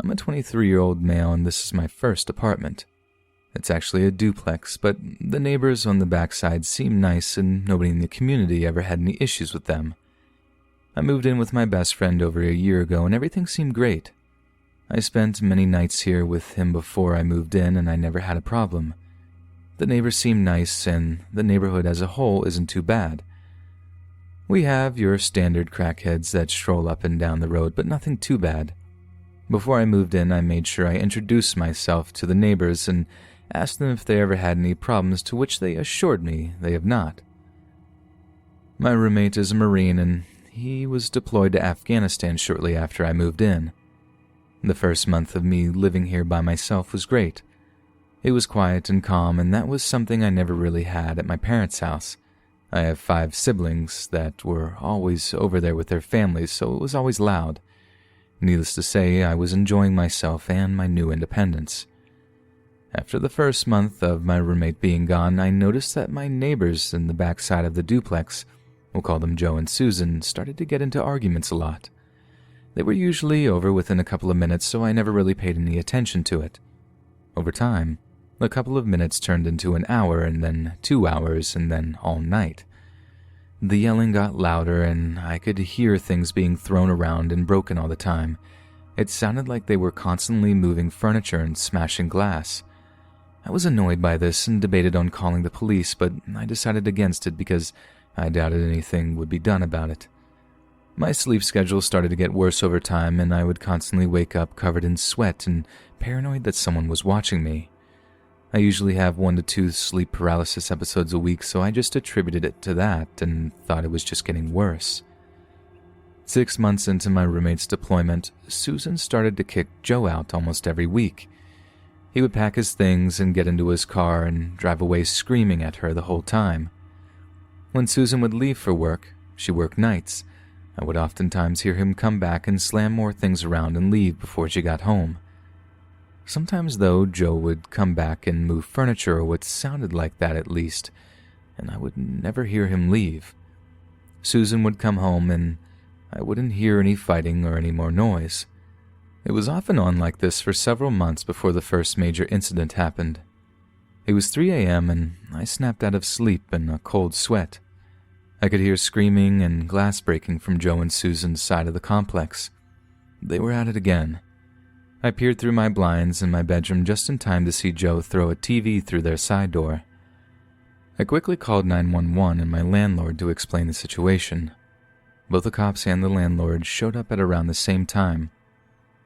I'm a 23-year-old male and this is my first apartment. It's actually a duplex, but the neighbors on the backside seem nice and nobody in the community ever had any issues with them. I moved in with my best friend over a year ago and everything seemed great. I spent many nights here with him before I moved in and I never had a problem. The neighbors seem nice and the neighborhood as a whole isn't too bad. We have your standard crackheads that stroll up and down the road, but nothing too bad. Before I moved in, I made sure I introduced myself to the neighbors and asked them if they ever had any problems, to which they assured me they have not. My roommate is a Marine and he was deployed to Afghanistan shortly after I moved in. The first month of me living here by myself was great. It was quiet and calm, and that was something I never really had at my parents' house. I have 5 siblings that were always over there with their families, so it was always loud. Needless to say, I was enjoying myself and my new independence. After the first month of my roommate being gone, I noticed that my neighbors in the backside of the duplex, we'll call them Joe and Susan, started to get into arguments a lot. They were usually over within a couple of minutes, so I never really paid any attention to it. Over time, a couple of minutes turned into an hour, and then 2 hours, and then all night. The yelling got louder, and I could hear things being thrown around and broken all the time. It sounded like they were constantly moving furniture and smashing glass. I was annoyed by this and debated on calling the police, but I decided against it because I doubted anything would be done about it. My sleep schedule started to get worse over time, and I would constantly wake up covered in sweat and paranoid that someone was watching me. I usually have 1 to 2 sleep paralysis episodes a week, so I just attributed it to that and thought it was just getting worse. 6 months into my roommate's deployment, Susan started to kick Joe out almost every week. He would pack his things and get into his car and drive away screaming at her the whole time. When Susan would leave for work, she worked nights. I would oftentimes hear him come back and slam more things around and leave before she got home. Sometimes, though, Joe would come back and move furniture, or what sounded like that at least, and I would never hear him leave. Susan would come home and I wouldn't hear any fighting or any more noise. It was off and on like this for several months before the first major incident happened. It was 3 a.m. and I snapped out of sleep in a cold sweat. I could hear screaming and glass breaking from Joe and Susan's side of the complex. They were at it again. I peered through my blinds in my bedroom just in time to see Joe throw a TV through their side door. I quickly called 911 and my landlord to explain the situation. Both the cops and the landlord showed up at around the same time.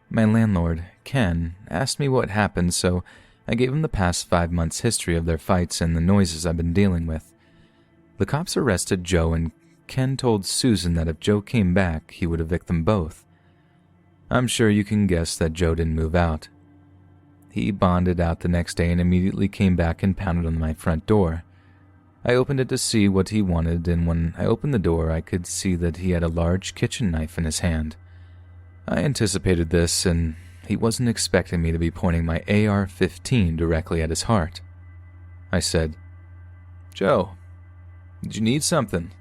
My landlord, Ken, asked me what happened, so I gave him the past 5 months' history of their fights and the noises I've been dealing with. The cops arrested Joe, and Ken told Susan that if Joe came back, he would evict them both. I'm sure you can guess that Joe didn't move out. He bonded out the next day and immediately came back and pounded on my front door. I opened it to see what he wanted, and when I opened the door, I could see that he had a large kitchen knife in his hand. I anticipated this, and he wasn't expecting me to be pointing my AR-15 directly at his heart. I said, "Joe, did you need something?"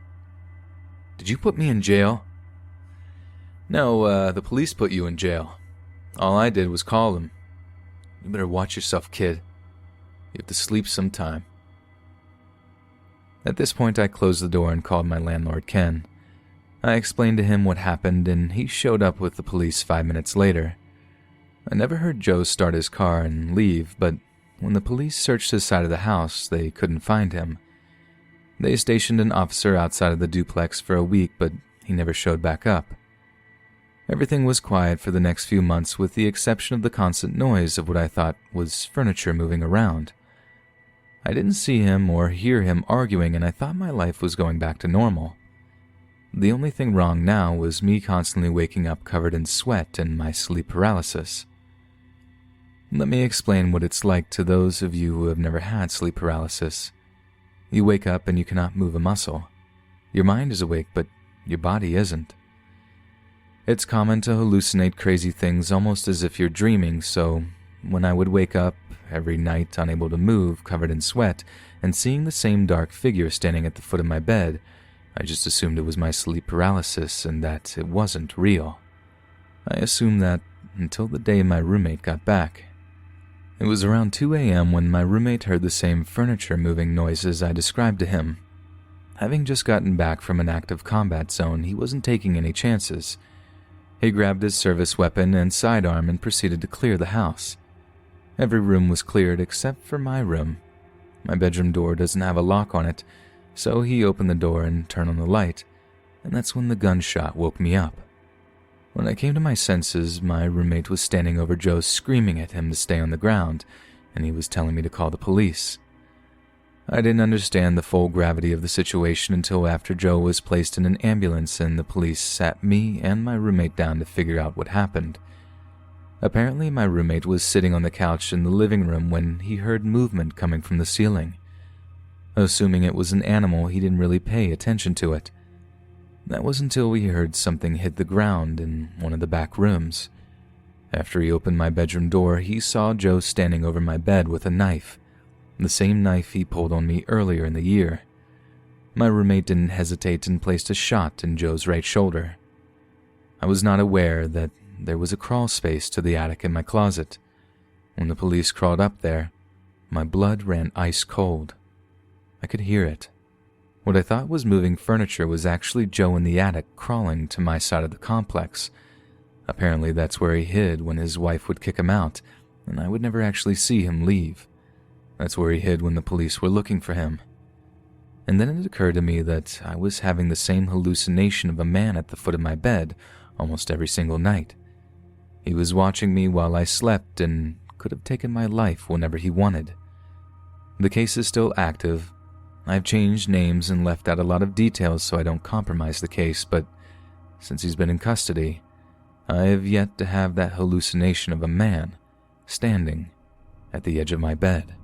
"Did you put me in jail?" "No, the police put you in jail. All I did was call them. You better watch yourself, kid. You have to sleep sometime." At this point, I closed the door and called my landlord, Ken. I explained to him what happened, and he showed up with the police 5 minutes later. I never heard Joe start his car and leave, but when the police searched his side of the house, they couldn't find him. They stationed an officer outside of the duplex for a week, but he never showed back up. Everything was quiet for the next few months, with the exception of the constant noise of what I thought was furniture moving around. I didn't see him or hear him arguing, and I thought my life was going back to normal. The only thing wrong now was me constantly waking up covered in sweat and my sleep paralysis. Let me explain what it's like to those of you who have never had sleep paralysis. You wake up and you cannot move a muscle. Your mind is awake, but your body isn't. It's common to hallucinate crazy things almost as if you're dreaming, so when I would wake up every night unable to move, covered in sweat, and seeing the same dark figure standing at the foot of my bed, I just assumed it was my sleep paralysis and that it wasn't real. I assumed that until the day my roommate got back. It was around 2 a.m. when my roommate heard the same furniture moving noises I described to him. Having just gotten back from an active combat zone, he wasn't taking any chances. He grabbed his service weapon and sidearm and proceeded to clear the house. Every room was cleared except for my room. My bedroom door doesn't have a lock on it, so he opened the door and turned on the light, and that's when the gunshot woke me up. When I came to my senses, my roommate was standing over Joe screaming at him to stay on the ground, and he was telling me to call the police. I didn't understand the full gravity of the situation until after Joe was placed in an ambulance and the police sat me and my roommate down to figure out what happened. Apparently, my roommate was sitting on the couch in the living room when he heard movement coming from the ceiling. Assuming it was an animal, he didn't really pay attention to it. That was until we heard something hit the ground in one of the back rooms. After he opened my bedroom door, he saw Joe standing over my bed with a knife, the same knife he pulled on me earlier in the year. My roommate didn't hesitate and placed a shot in Joe's right shoulder. I was not aware that there was a crawl space to the attic in my closet. When the police crawled up there, my blood ran ice cold. I could hear it. What I thought was moving furniture was actually Joe in the attic crawling to my side of the complex. Apparently that's where he hid when his wife would kick him out, and I would never actually see him leave. That's where he hid when the police were looking for him. And then it occurred to me that I was having the same hallucination of a man at the foot of my bed almost every single night. He was watching me while I slept and could have taken my life whenever he wanted. The case is still active. I've changed names and left out a lot of details so I don't compromise the case, but since he's been in custody, I have yet to have that hallucination of a man standing at the edge of my bed.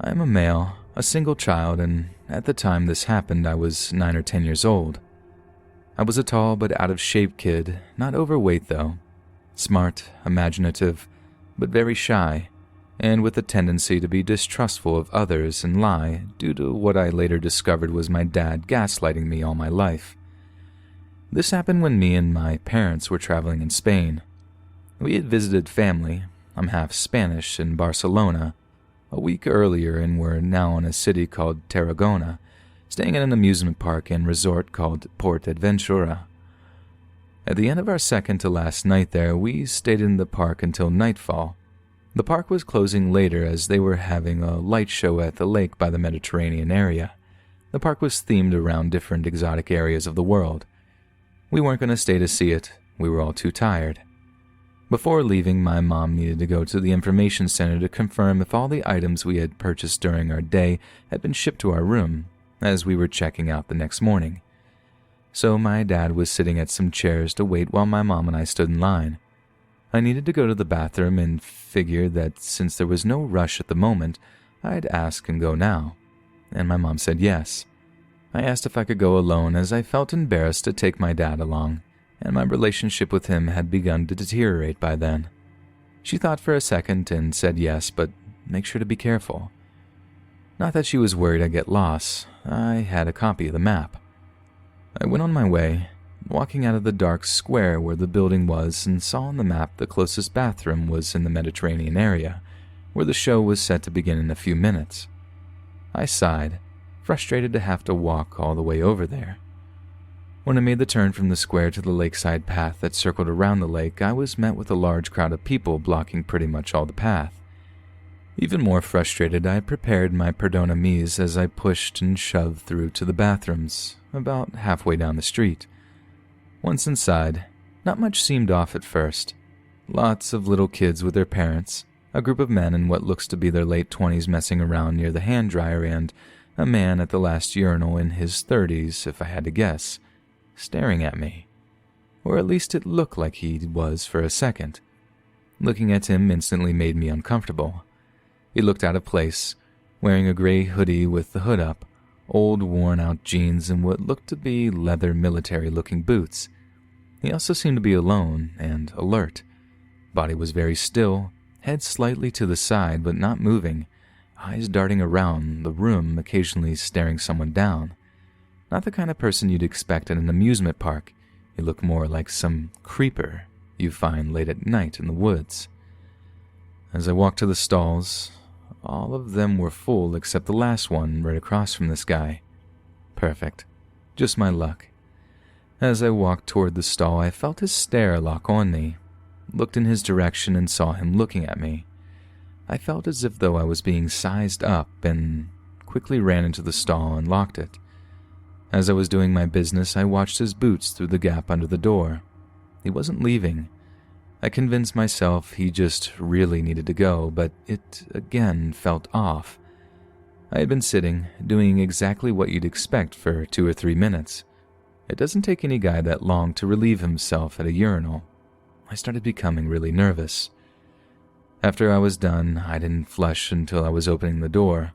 I am a male, a single child, and at the time this happened I was 9 or 10 years old. I was a tall but out-of-shape kid, not overweight though. Smart, imaginative, but very shy, and with a tendency to be distrustful of others and lie due to what I later discovered was my dad gaslighting me all my life. This happened when me and my parents were traveling in Spain. We had visited family, I'm half Spanish, in Barcelona, a week earlier and were now in a city called Tarragona, staying at an amusement park and resort called Port Aventura. At the end of our second to last night there, we stayed in the park until nightfall. The park was closing later as they were having a light show at the lake by the Mediterranean area. The park was themed around different exotic areas of the world. We weren't going to stay to see it. We were all too tired. Before leaving, my mom needed to go to the information center to confirm if all the items we had purchased during our day had been shipped to our room, as we were checking out the next morning. So my dad was sitting at some chairs to wait while my mom and I stood in line. I needed to go to the bathroom and figured that since there was no rush at the moment, I'd ask and go now, and my mom said yes. I asked if I could go alone as I felt embarrassed to take my dad along, and my relationship with him had begun to deteriorate by then. She thought for a second and said yes, but make sure to be careful. Not that she was worried I'd get lost. I had a copy of the map. I went on my way, walking out of the dark square where the building was, and saw on the map the closest bathroom was in the Mediterranean area, where the show was set to begin in a few minutes. I sighed, frustrated to have to walk all the way over there. When I made the turn from the square to the lakeside path that circled around the lake, I was met with a large crowd of people blocking pretty much all the path. Even more frustrated, I prepared my perdona mise as I pushed and shoved through to the bathrooms, about halfway down the street. Once inside, not much seemed off at first. Lots of little kids with their parents, a group of men in what looks to be their late 20s messing around near the hand dryer, and a man at the last urinal in his 30s, if I had to guess, staring at me. Or at least it looked like he was for a second. Looking at him instantly made me uncomfortable. He looked out of place, wearing a gray hoodie with the hood up, old worn-out jeans, and what looked to be leather military-looking boots. He also seemed to be alone and alert. Body was very still, head slightly to the side but not moving, eyes darting around the room, occasionally staring someone down. Not the kind of person you'd expect at an amusement park. He looked more like some creeper you find late at night in the woods. As I walked to the stalls, all of them were full except the last one right across from this guy. Perfect. Just my luck. As I walked toward the stall, I felt his stare lock on me. Looked in his direction and saw him looking at me. I felt as if though I was being sized up and quickly ran into the stall and locked it. As I was doing my business, I watched his boots through the gap under the door. He wasn't leaving. I convinced myself he just really needed to go, but it again felt off. I had been sitting, doing exactly what you'd expect for 2 or 3 minutes. It doesn't take any guy that long to relieve himself at a urinal. I started becoming really nervous. After I was done, I didn't flush until I was opening the door.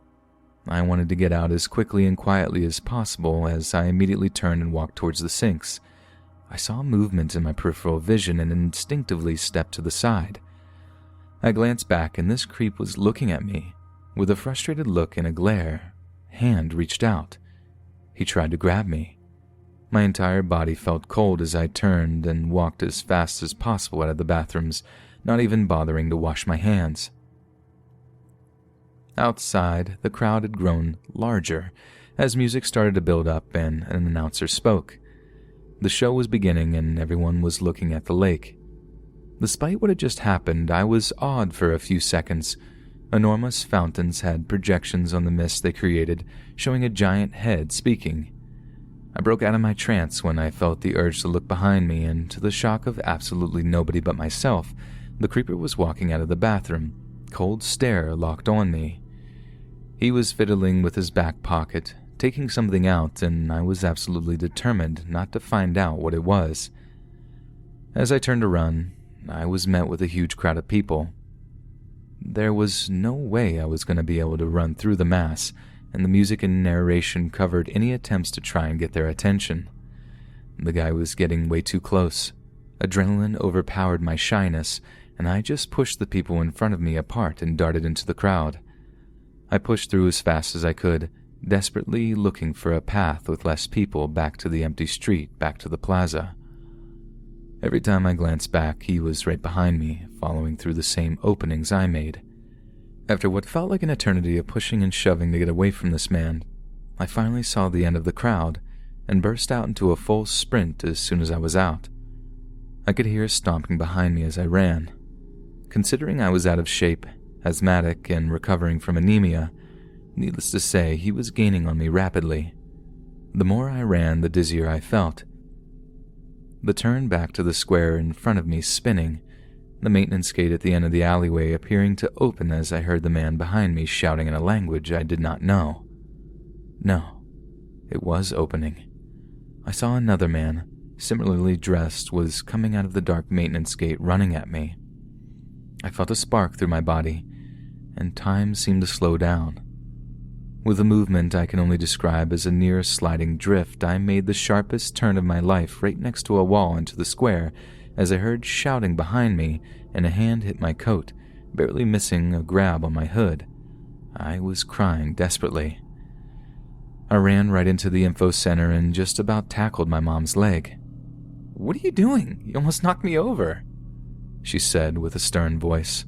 I wanted to get out as quickly and quietly as possible as I immediately turned and walked towards the sinks. I saw movement in my peripheral vision and instinctively stepped to the side. I glanced back and this creep was looking at me. With a frustrated look and a glare, hand reached out. He tried to grab me. My entire body felt cold as I turned and walked as fast as possible out of the bathrooms, not even bothering to wash my hands. Outside, the crowd had grown larger as music started to build up and an announcer spoke. The show was beginning and everyone was looking at the lake. Despite what had just happened, I was awed for a few seconds. Enormous fountains had projections on the mist they created, showing a giant head speaking. I broke out of my trance when I felt the urge to look behind me, and to the shock of absolutely nobody but myself, the creeper was walking out of the bathroom, cold stare locked on me. He was fiddling with his back pocket, taking something out, and I was absolutely determined not to find out what it was. As I turned to run, I was met with a huge crowd of people. There was no way I was going to be able to run through the mass, and the music and narration covered any attempts to try and get their attention. The guy was getting way too close. Adrenaline overpowered my shyness, and I just pushed the people in front of me apart and darted into the crowd. I pushed through as fast as I could, desperately looking for a path with less people back to the empty street, back to the plaza. Every time I glanced back, he was right behind me, following through the same openings I made. After what felt like an eternity of pushing and shoving to get away from this man, I finally saw the end of the crowd and burst out into a full sprint as soon as I was out. I could hear stomping behind me as I ran. Considering I was out of shape, asthmatic, and recovering from anemia, needless to say, he was gaining on me rapidly. The more I ran, the dizzier I felt. The turn back to the square in front of me spinning, the maintenance gate at the end of the alleyway appearing to open as I heard the man behind me shouting in a language I did not know. No, it was opening. I saw another man, similarly dressed, was coming out of the dark maintenance gate running at me. I felt a spark through my body, and time seemed to slow down. With a movement I can only describe as a near sliding drift, I made the sharpest turn of my life right next to a wall into the square as I heard shouting behind me and a hand hit my coat, barely missing a grab on my hood. I was crying desperately. I ran right into the info center and just about tackled my mom's leg. "What are you doing? You almost knocked me over," she said with a stern voice.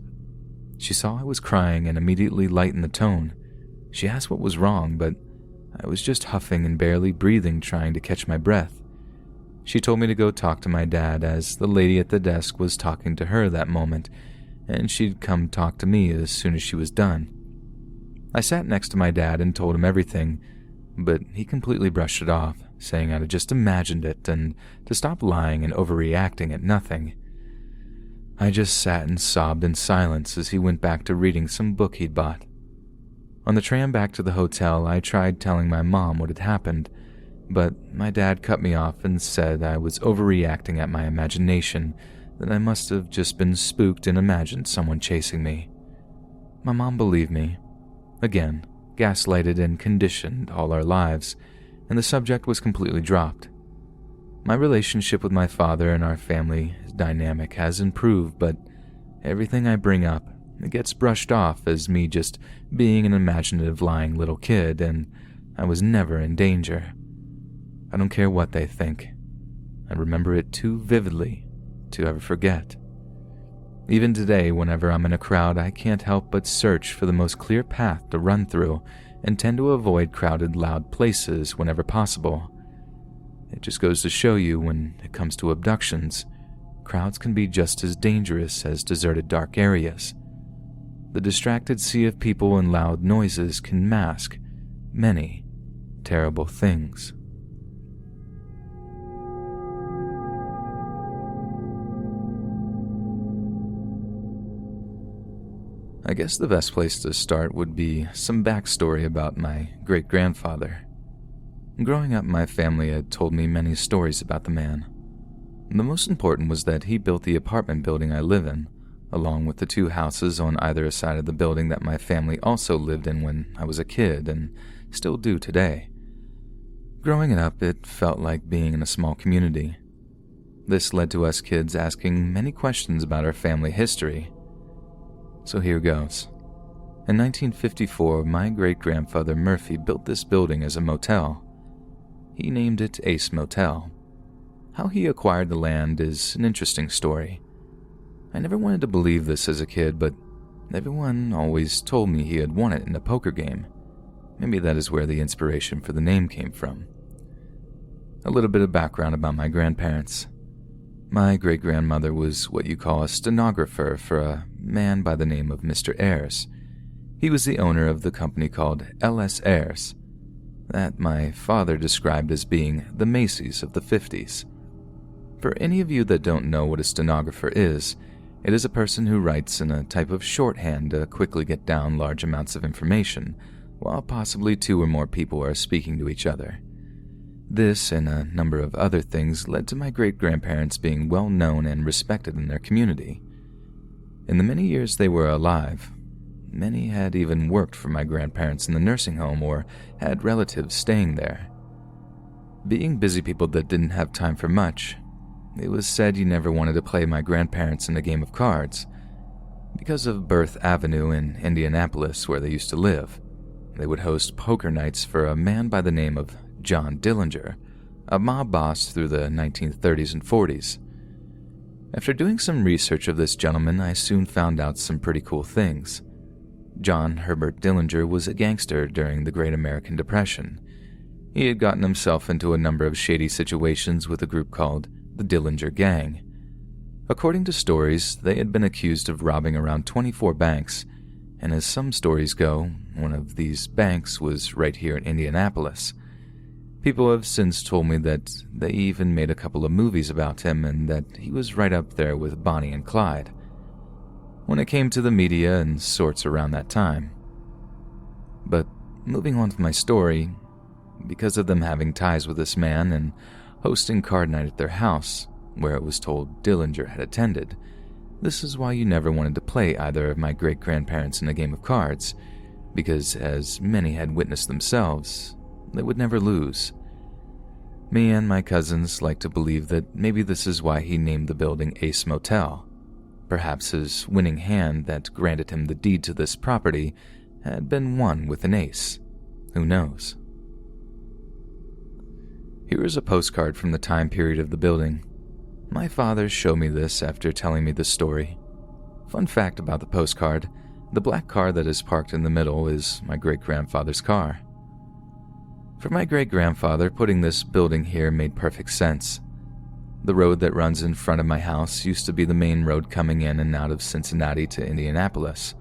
She saw I was crying and immediately lightened the tone. She asked what was wrong, but I was just huffing and barely breathing, trying to catch my breath. She told me to go talk to my dad, as the lady at the desk was talking to her that moment, and she'd come talk to me as soon as she was done. I sat next to my dad and told him everything, but he completely brushed it off, saying I'd just imagined it and to stop lying and overreacting at nothing. I just sat and sobbed in silence as he went back to reading some book he'd bought. On the tram back to the hotel, I tried telling my mom what had happened, but my dad cut me off and said I was overreacting at my imagination, that I must have just been spooked and imagined someone chasing me. My mom believed me. Again, gaslighted and conditioned all our lives, and the subject was completely dropped. My relationship with my father and our family dynamic has improved, but everything I bring up it gets brushed off as me just being an imaginative lying little kid, and I was never in danger. I don't care what they think. I remember it too vividly to ever forget. Even today, whenever I'm in a crowd, I can't help but search for the most clear path to run through and tend to avoid crowded, loud places whenever possible. It just goes to show you, when it comes to abductions, crowds can be just as dangerous as deserted dark areas. The distracted sea of people and loud noises can mask many terrible things. I guess the best place to start would be some backstory about my great-grandfather. Growing up, my family had told me many stories about the man. The most important was that he built the apartment building I live in, along with the two houses on either side of the building that my family also lived in when I was a kid and still do today. Growing up, it felt like being in a small community. This led to us kids asking many questions about our family history. So here goes. In 1954, my great-grandfather Murphy built this building as a motel. He named it Ace Motel. How he acquired the land is an interesting story. I never wanted to believe this as a kid, but everyone always told me he had won it in a poker game. Maybe that is where the inspiration for the name came from. A little bit of background about my grandparents. My great-grandmother was what you call a stenographer for a man by the name of Mr. Ayres. He was the owner of the company called L.S. Ayres, that my father described as being the Macy's of the 50s. For any of you that don't know what a stenographer is, it is a person who writes in a type of shorthand to quickly get down large amounts of information, while possibly two or more people are speaking to each other. This and a number of other things led to my great-grandparents being well known and respected in their community. In the many years they were alive, many had even worked for my grandparents in the nursing home or had relatives staying there. Being busy people that didn't have time for much, it was said you never wanted to play my grandparents in a game of cards. Because of Birth Avenue in Indianapolis, where they used to live, they would host poker nights for a man by the name of John Dillinger, a mob boss through the 1930s and 40s. After doing some research of this gentleman, I soon found out some pretty cool things. John Herbert Dillinger was a gangster during the Great American Depression. He had gotten himself into a number of shady situations with a group called the Dillinger Gang. According to stories, they had been accused of robbing around 24 banks, and as some stories go, one of these banks was right here in Indianapolis. People have since told me that they even made a couple of movies about him and that he was right up there with Bonnie and Clyde when it came to the media and sorts around that time. But moving on to my story, because of them having ties with this man and hosting card night at their house, where it was told Dillinger had attended, this is why you never wanted to play either of my great-grandparents in a game of cards, because as many had witnessed themselves, they would never lose. Me and my cousins like to believe that maybe this is why he named the building Ace Motel. Perhaps his winning hand that granted him the deed to this property had been won with an ace. Who knows? Here is a postcard from the time period of the building. My father showed me this after telling me the story. Fun fact about the postcard, the black car that is parked in the middle is my great-grandfather's car. For my great-grandfather, putting this building here made perfect sense. The road that runs in front of my house used to be the main road coming in and out of Cincinnati to Indianapolis.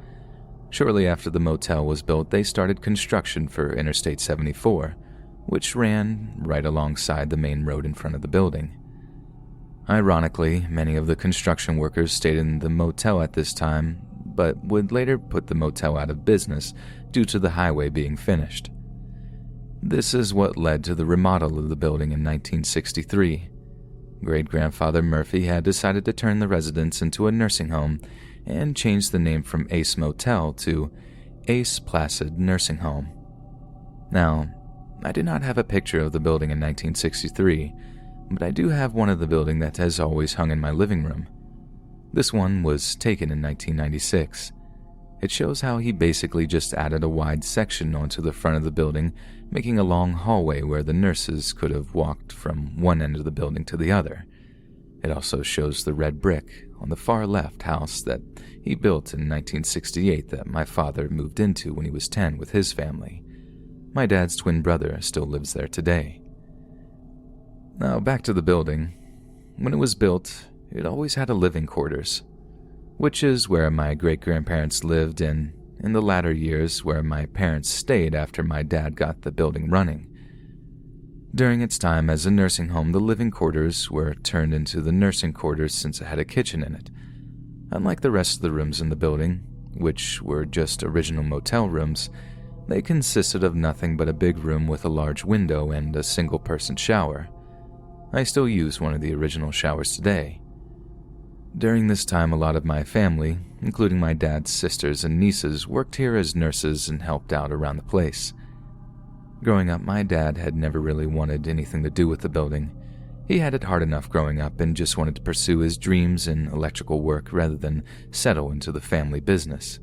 Shortly after the motel was built, they started construction for Interstate 74, which ran right alongside the main road in front of the building. Ironically, many of the construction workers stayed in the motel at this time, but would later put the motel out of business due to the highway being finished. This is what led to the remodel of the building in 1963. Great-grandfather Murphy had decided to turn the residence into a nursing home and changed the name from Ace Motel to Ace Placid Nursing Home. Now, I did not have a picture of the building in 1963, but I do have one of the building that has always hung in my living room. This one was taken in 1996. It shows how he basically just added a wide section onto the front of the building, making a long hallway where the nurses could have walked from one end of the building to the other. It also shows the red brick on the far left house that he built in 1968 that my father moved into when he was 10 with his family. My dad's twin brother still lives there today. Now back to the building. When it was built, it always had a living quarters, which is where my great-grandparents lived and in the latter years where my parents stayed after my dad got the building running. During its time as a nursing home, the living quarters were turned into the nursing quarters since it had a kitchen in it. Unlike the rest of the rooms in the building, which were just original motel rooms, they consisted of nothing but a big room with a large window and a single-person shower. I still use one of the original showers today. During this time, a lot of my family, including my dad's sisters and nieces, worked here as nurses and helped out around the place. Growing up, my dad had never really wanted anything to do with the building. He had it hard enough growing up and just wanted to pursue his dreams in electrical work rather than settle into the family business.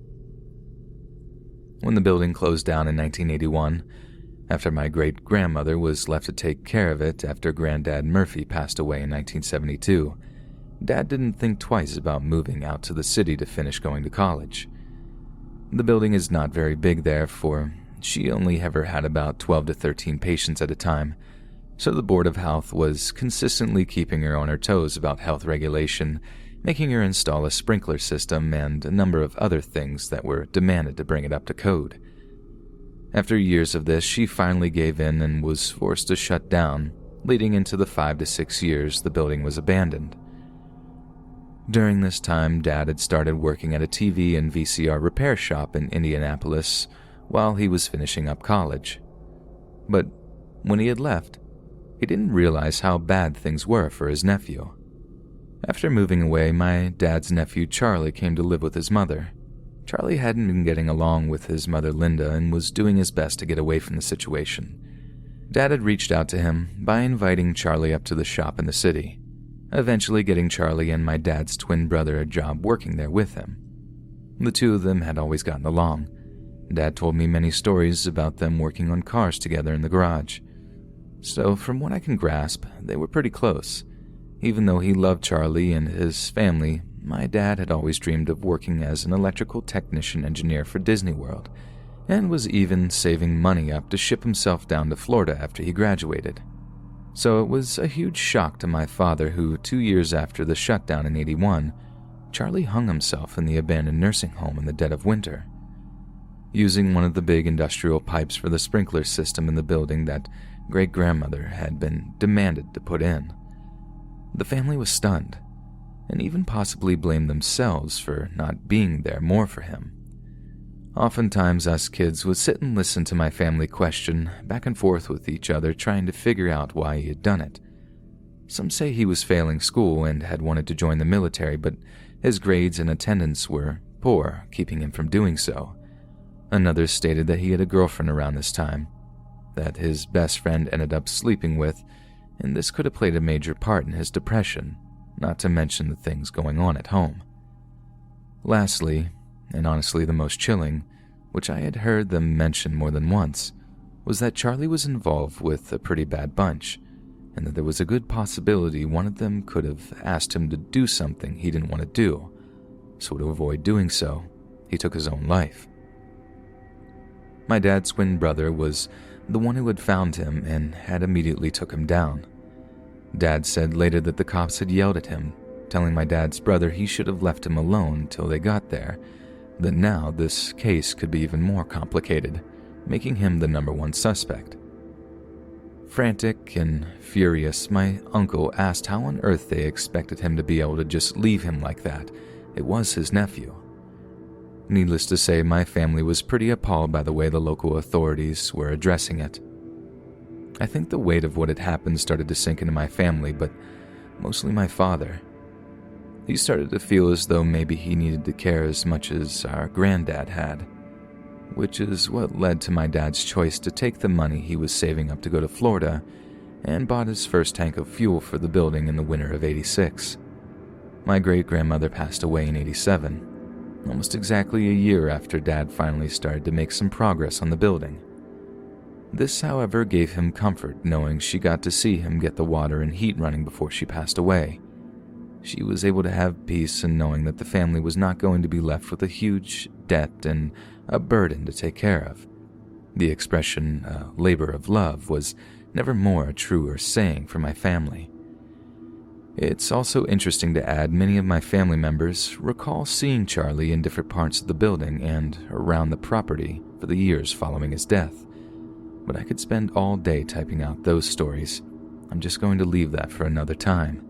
When the building closed down in 1981, after my great-grandmother was left to take care of it after Granddad Murphy passed away in 1972, Dad didn't think twice about moving out to the city to finish going to college. The building is not very big there, for she only ever had about 12 to 13 patients at a time, so the Board of Health was consistently keeping her on her toes about health regulation, making her install a sprinkler system and a number of other things that were demanded to bring it up to code. After years of this, she finally gave in and was forced to shut down, leading into the 5 to 6 years the building was abandoned. During this time, Dad had started working at a TV and VCR repair shop in Indianapolis while he was finishing up college. But when he had left, he didn't realize how bad things were for his nephew. After moving away, my dad's nephew Charlie came to live with his mother. Charlie hadn't been getting along with his mother Linda and was doing his best to get away from the situation. Dad had reached out to him by inviting Charlie up to the shop in the city, eventually getting Charlie and my dad's twin brother a job working there with him. The two of them had always gotten along. Dad told me many stories about them working on cars together in the garage. So from what I can grasp, they were pretty close. Even though he loved Charlie and his family, my dad had always dreamed of working as an electrical technician engineer for Disney World, and was even saving money up to ship himself down to Florida after he graduated. So it was a huge shock to my father who, 2 years after the shutdown in '81, Charlie hung himself in the abandoned nursing home in the dead of winter, using one of the big industrial pipes for the sprinkler system in the building that great-grandmother had been demanded to put in. The family was stunned, and even possibly blamed themselves for not being there more for him. Oftentimes, us kids would sit and listen to my family question back and forth with each other, trying to figure out why he had done it. Some say he was failing school and had wanted to join the military, but his grades and attendance were poor, keeping him from doing so. Another stated that he had a girlfriend around this time, that his best friend ended up sleeping with, and this could have played a major part in his depression, not to mention the things going on at home. Lastly, and honestly the most chilling, which I had heard them mention more than once, was that Charlie was involved with a pretty bad bunch, and that there was a good possibility one of them could have asked him to do something he didn't want to do, so to avoid doing so, he took his own life. My dad's twin brother was the one who had found him and had immediately took him down. Dad said later that the cops had yelled at him, telling my dad's brother he should have left him alone till they got there, that now this case could be even more complicated, making him the #1 suspect. Frantic and furious, my uncle asked how on earth they expected him to be able to just leave him like that. It was his nephew. Needless to say, my family was pretty appalled by the way the local authorities were addressing it. I think the weight of what had happened started to sink into my family, but mostly my father. He started to feel as though maybe he needed to care as much as our granddad had, which is what led to my dad's choice to take the money he was saving up to go to Florida and bought his first tank of fuel for the building in the winter of '86. My great-grandmother passed away in '87. almost exactly a year after Dad finally started to make some progress on the building. This, however, gave him comfort knowing she got to see him get the water and heat running before she passed away. She was able to have peace in knowing that the family was not going to be left with a huge debt and a burden to take care of. The expression, labor of love, was never more a truer saying for my family. It's also interesting to add many of my family members recall seeing Charlie in different parts of the building and around the property for the years following his death. But I could spend all day typing out those stories. I'm just going to leave that for another time.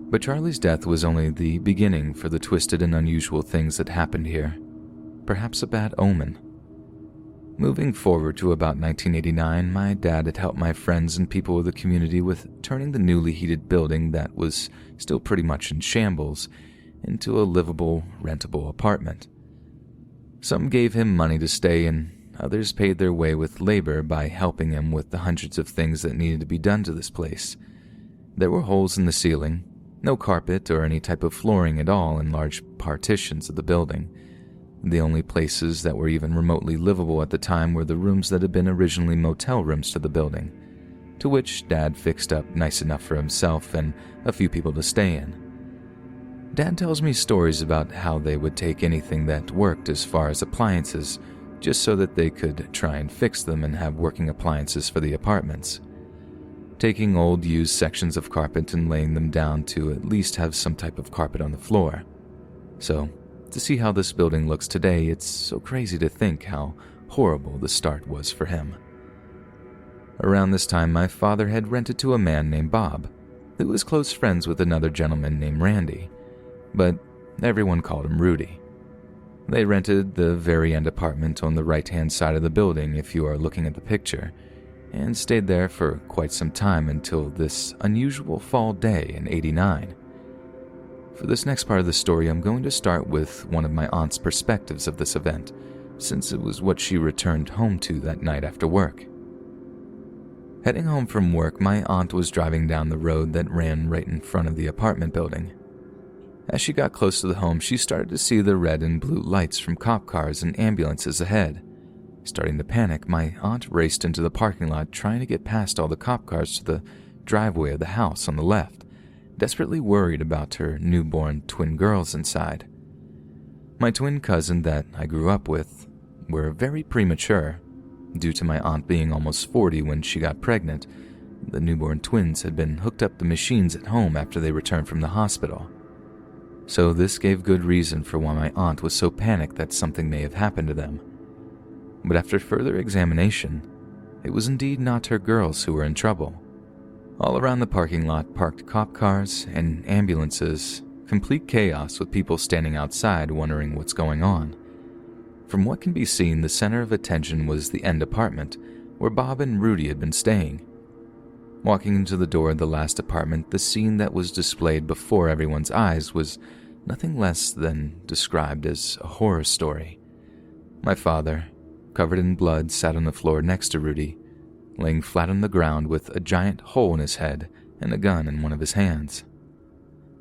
But Charlie's death was only the beginning for the twisted and unusual things that happened here. Perhaps a bad omen. Moving forward to about 1989, my dad had helped my friends and people of the community with turning the newly heated building that was still pretty much in shambles into a livable, rentable apartment. Some gave him money to stay and others paid their way with labor by helping him with the hundreds of things that needed to be done to this place. There were holes in the ceiling, no carpet or any type of flooring at all in large partitions of the building. The only places that were even remotely livable at the time were the rooms that had been originally motel rooms to the building, to which Dad fixed up nice enough for himself and a few people to stay in. Dad tells me stories about how they would take anything that worked as far as appliances, just so that they could try and fix them and have working appliances for the apartments. Taking old used sections of carpet and laying them down to at least have some type of carpet on the floor. So, to see how this building looks today, it's so crazy to think how horrible the start was for him. Around this time, my father had rented to a man named Bob, who was close friends with another gentleman named Randy, but everyone called him Rudy. They rented the very end apartment on the right-hand side of the building if you are looking at the picture, and stayed there for quite some time until this unusual fall day in '89. For this next part of the story, I'm going to start with one of my aunt's perspectives of this event, since it was what she returned home to that night after work. Heading home from work, my aunt was driving down the road that ran right in front of the apartment building. As she got close to the home, she started to see the red and blue lights from cop cars and ambulances ahead. Starting to panic, my aunt raced into the parking lot trying to get past all the cop cars to the driveway of the house on the left, desperately worried about her newborn twin girls inside. My twin cousin that I grew up with were very premature. Due to my aunt being almost 40 when she got pregnant, the newborn twins had been hooked up to machines at home after they returned from the hospital. So this gave good reason for why my aunt was so panicked that something may have happened to them. But after further examination, it was indeed not her girls who were in trouble. All around the parking lot parked cop cars and ambulances, complete chaos with people standing outside wondering what's going on. From what can be seen, the center of attention was the end apartment, where Bob and Rudy had been staying. Walking into the door of the last apartment, the scene that was displayed before everyone's eyes was nothing less than described as a horror story. My father, covered in blood, sat on the floor next to Rudy, laying flat on the ground with a giant hole in his head and a gun in one of his hands.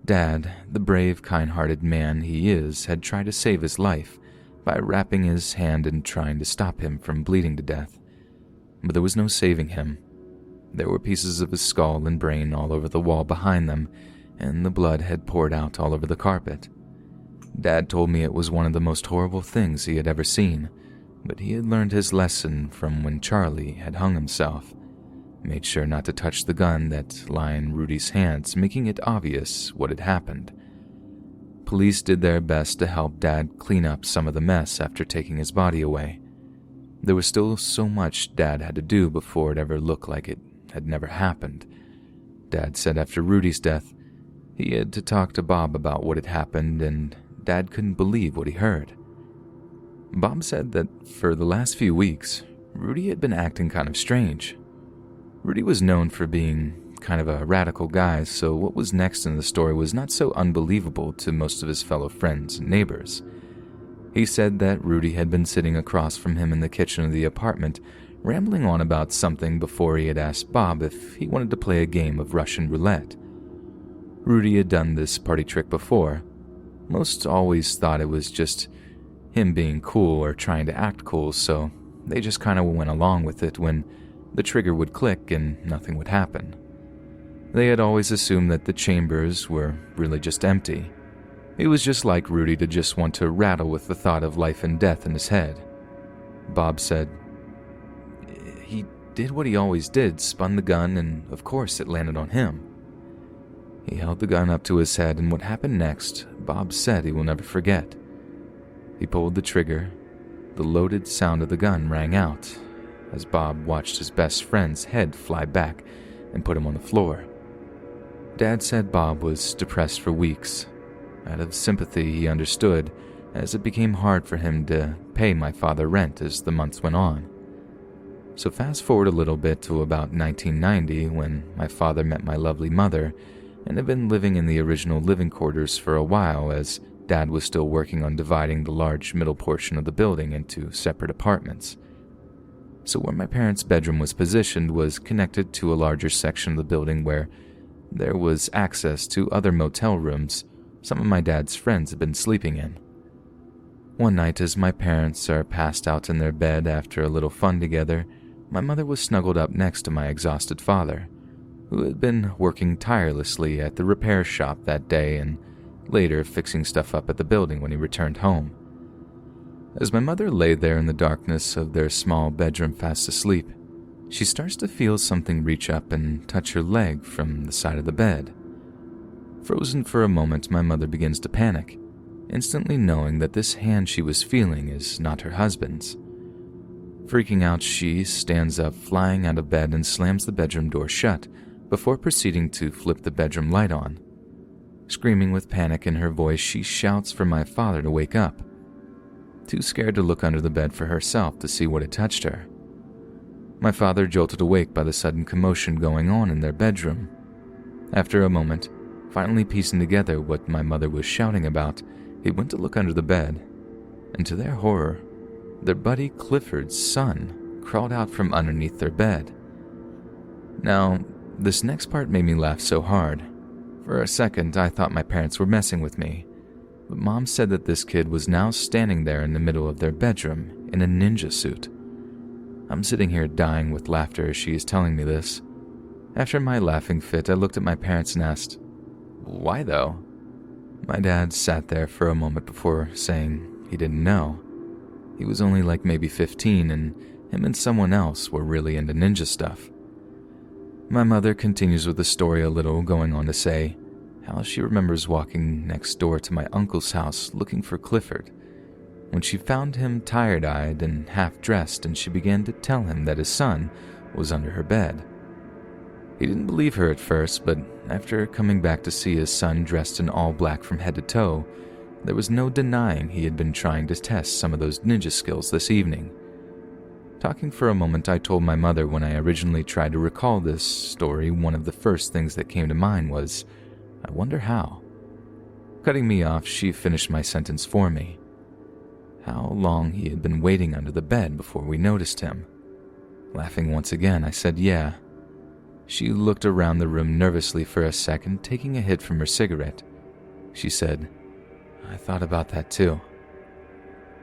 Dad, the brave, kind-hearted man he is, had tried to save his life by wrapping his hand and trying to stop him from bleeding to death. But there was no saving him. There were pieces of his skull and brain all over the wall behind them, and the blood had poured out all over the carpet. Dad told me it was one of the most horrible things he had ever seen, but he had learned his lesson from when Charlie had hung himself. Made sure not to touch the gun that lay in Rudy's hands, making it obvious what had happened. Police did their best to help Dad clean up some of the mess after taking his body away. There was still so much Dad had to do before it ever looked like it had never happened. Dad said after Rudy's death, he had to talk to Bob about what had happened, and Dad couldn't believe what he heard. Bob said that for the last few weeks, Rudy had been acting kind of strange. Rudy was known for being kind of a radical guy, so what was next in the story was not so unbelievable to most of his fellow friends and neighbors. He said that Rudy had been sitting across from him in the kitchen of the apartment, rambling on about something before he had asked Bob if he wanted to play a game of Russian roulette. Rudy had done this party trick before, Most always thought it was just him being cool or trying to act cool, so they just kind of went along with it when the trigger would click and nothing would happen. They had always assumed that the chambers were really just empty. It was just like Rudy to just want to rattle with the thought of life and death in his head. Bob said, "He did what he always did, spun the gun, and of course it landed on him." He held the gun up to his head, and what happened next, Bob said he will never forget. He pulled the trigger. The loaded sound of the gun rang out as Bob watched his best friend's head fly back and put him on the floor. Dad said Bob was depressed for weeks. Out of sympathy, he understood, as it became hard for him to pay my father rent as the months went on. So fast forward a little bit to about 1990, when my father met my lovely mother and had been living in the original living quarters for a while, as Dad was still working on dividing the large middle portion of the building into separate apartments. So where my parents' bedroom was positioned was connected to a larger section of the building where there was access to other motel rooms some of my dad's friends had been sleeping in. One night, as my parents are passed out in their bed after a little fun together, my mother was snuggled up next to my exhausted father, who had been working tirelessly at the repair shop that day and later fixing stuff up at the building when he returned home. As my mother lay there in the darkness of their small bedroom fast asleep, she starts to feel something reach up and touch her leg from the side of the bed. Frozen for a moment, my mother begins to panic, instantly knowing that this hand she was feeling is not her husband's. Freaking out, she stands up, flying out of bed, and slams the bedroom door shut before proceeding to flip the bedroom light on. Screaming with panic in her voice, she shouts for my father to wake up. Too scared to look under the bed for herself to see what had touched her. My father jolted awake by the sudden commotion going on in their bedroom. After a moment, finally piecing together what my mother was shouting about, he went to look under the bed, and to their horror, their buddy Clifford's son crawled out from underneath their bed. Now, this next part made me laugh so hard. For a second, I thought my parents were messing with me, but Mom said that this kid was now standing there in the middle of their bedroom in a ninja suit. I'm sitting here dying with laughter as she is telling me this. After my laughing fit, I looked at my parents and asked, "Why though?" My dad sat there for a moment before saying he didn't know. He was only like maybe 15, and him and someone else were really into ninja stuff. My mother continues with the story a little, going on to say how she remembers walking next door to my uncle's house looking for Clifford, when she found him tired-eyed and half-dressed, and she began to tell him that his son was under her bed. He didn't believe her at first, but after coming back to see his son dressed in all black from head to toe, there was no denying he had been trying to test some of those ninja skills this evening. Talking for a moment, I told my mother when I originally tried to recall this story, one of the first things that came to mind was, I wonder how. Cutting me off, she finished my sentence for me. How long he had been waiting under the bed before we noticed him. Laughing once again, I said, "Yeah." She looked around the room nervously for a second, taking a hit from her cigarette. She said, "I thought about that too."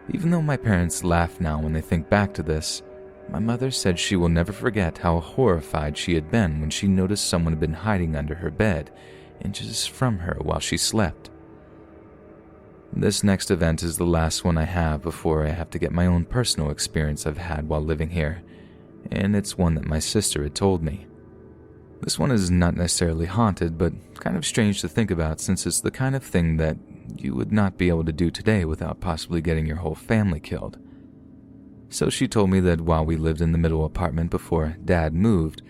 Even though my parents laugh now when they think back to this, my mother said she will never forget how horrified she had been when she noticed someone had been hiding under her bed, inches from her while she slept. This next event is the last one I have before I have to get my own personal experience I've had while living here, and it's one that my sister had told me. This one is not necessarily haunted, but kind of strange to think about, since it's the kind of thing that you would not be able to do today without possibly getting your whole family killed. So she told me that while we lived in the middle apartment before Dad moved,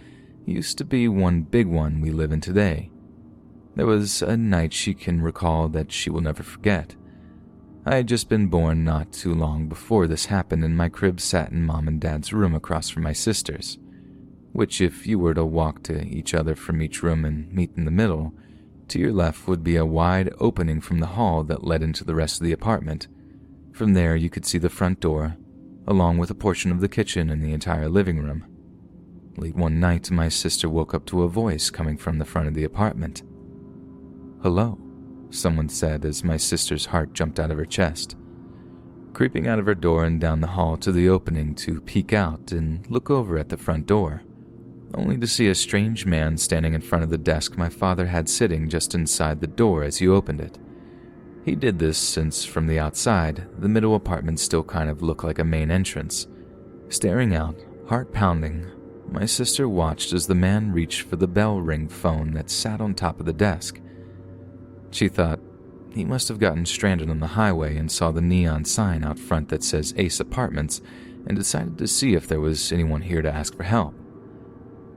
it used to be one big one we live in today. There was a night she can recall that she will never forget. I had just been born not too long before this happened, and my crib sat in Mom and Dad's room across from my sister's, which, if you were to walk to each other from each room and meet in the middle, to your left would be a wide opening from the hall that led into the rest of the apartment. From there you could see the front door, along with a portion of the kitchen and the entire living room. Late one night, my sister woke up to a voice coming from the front of the apartment. "Hello," someone said as my sister's heart jumped out of her chest. Creeping out of her door and down the hall to the opening to peek out and look over at the front door, only to see a strange man standing in front of the desk my father had sitting just inside the door as he opened it. He did this since from the outside, the middle apartment still kind of looked like a main entrance. Staring out, heart pounding, my sister watched as the man reached for the bell ring phone that sat on top of the desk. She thought he must have gotten stranded on the highway and saw the neon sign out front that says Ace Apartments and decided to see if there was anyone here to ask for help.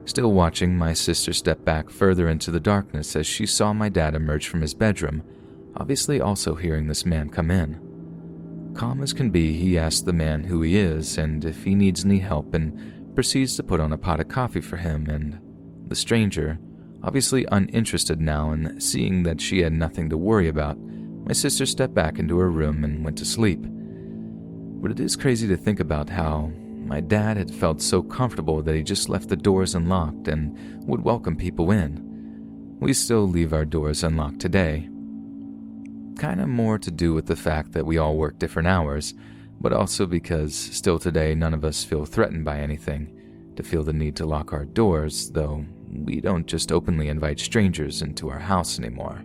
Still watching, my sister stepped back further into the darkness as she saw my dad emerge from his bedroom, obviously also hearing this man come in. Calm as can be, he asks the man who he is and if he needs any help and proceeds to put on a pot of coffee for him, and the stranger, obviously uninterested now and seeing that she had nothing to worry about, my sister stepped back into her room and went to sleep. But it is crazy to think about how my dad had felt so comfortable that he just left the doors unlocked and would welcome people in. We still leave our doors unlocked today. Kinda more to do with the fact that we all work different hours, but also because still today none of us feel threatened by anything, to feel the need to lock our doors, though we don't just openly invite strangers into our house anymore.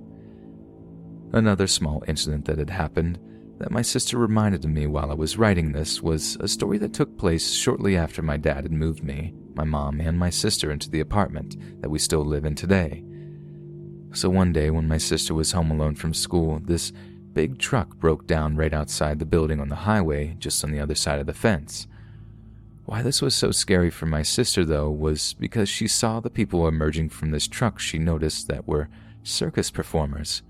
Another small incident that had happened that my sister reminded me while I was writing this was a story that took place shortly after my dad had moved me, my mom, and my sister into the apartment that we still live in today. So one day when my sister was home alone from school, this big truck broke down right outside the building on the highway, just on the other side of the fence. Why this was so scary for my sister, though, was because she saw the people emerging from this truck she noticed that were circus performers.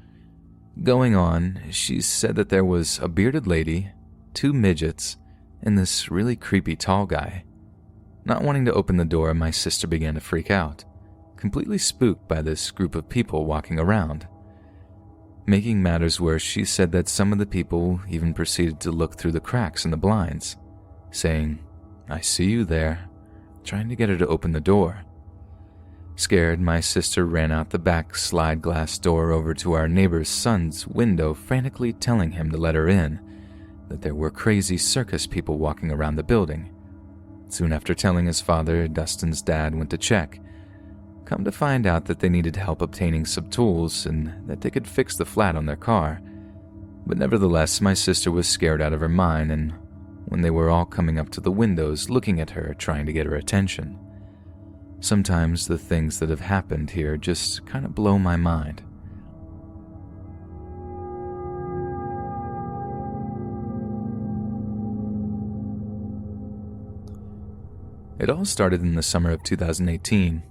Going on, she said that there was a bearded lady, 2 midgets, and this really creepy tall guy. Not wanting to open the door, my sister began to freak out, completely spooked by this group of people walking around. Making matters worse, she said that some of the people even proceeded to look through the cracks in the blinds, saying, "I see you there," trying to get her to open the door. Scared, my sister ran out the back slide glass door over to our neighbor's son's window, frantically telling him to let her in, that there were crazy circus people walking around the building. Soon after telling his father, Dustin's dad went to check. Come to find out that they needed help obtaining some tools and that they could fix the flat on their car. But nevertheless, my sister was scared out of her mind, and when they were all coming up to the windows looking at her, trying to get her attention. Sometimes the things that have happened here just kind of blow my mind. It all started in the summer of 2018.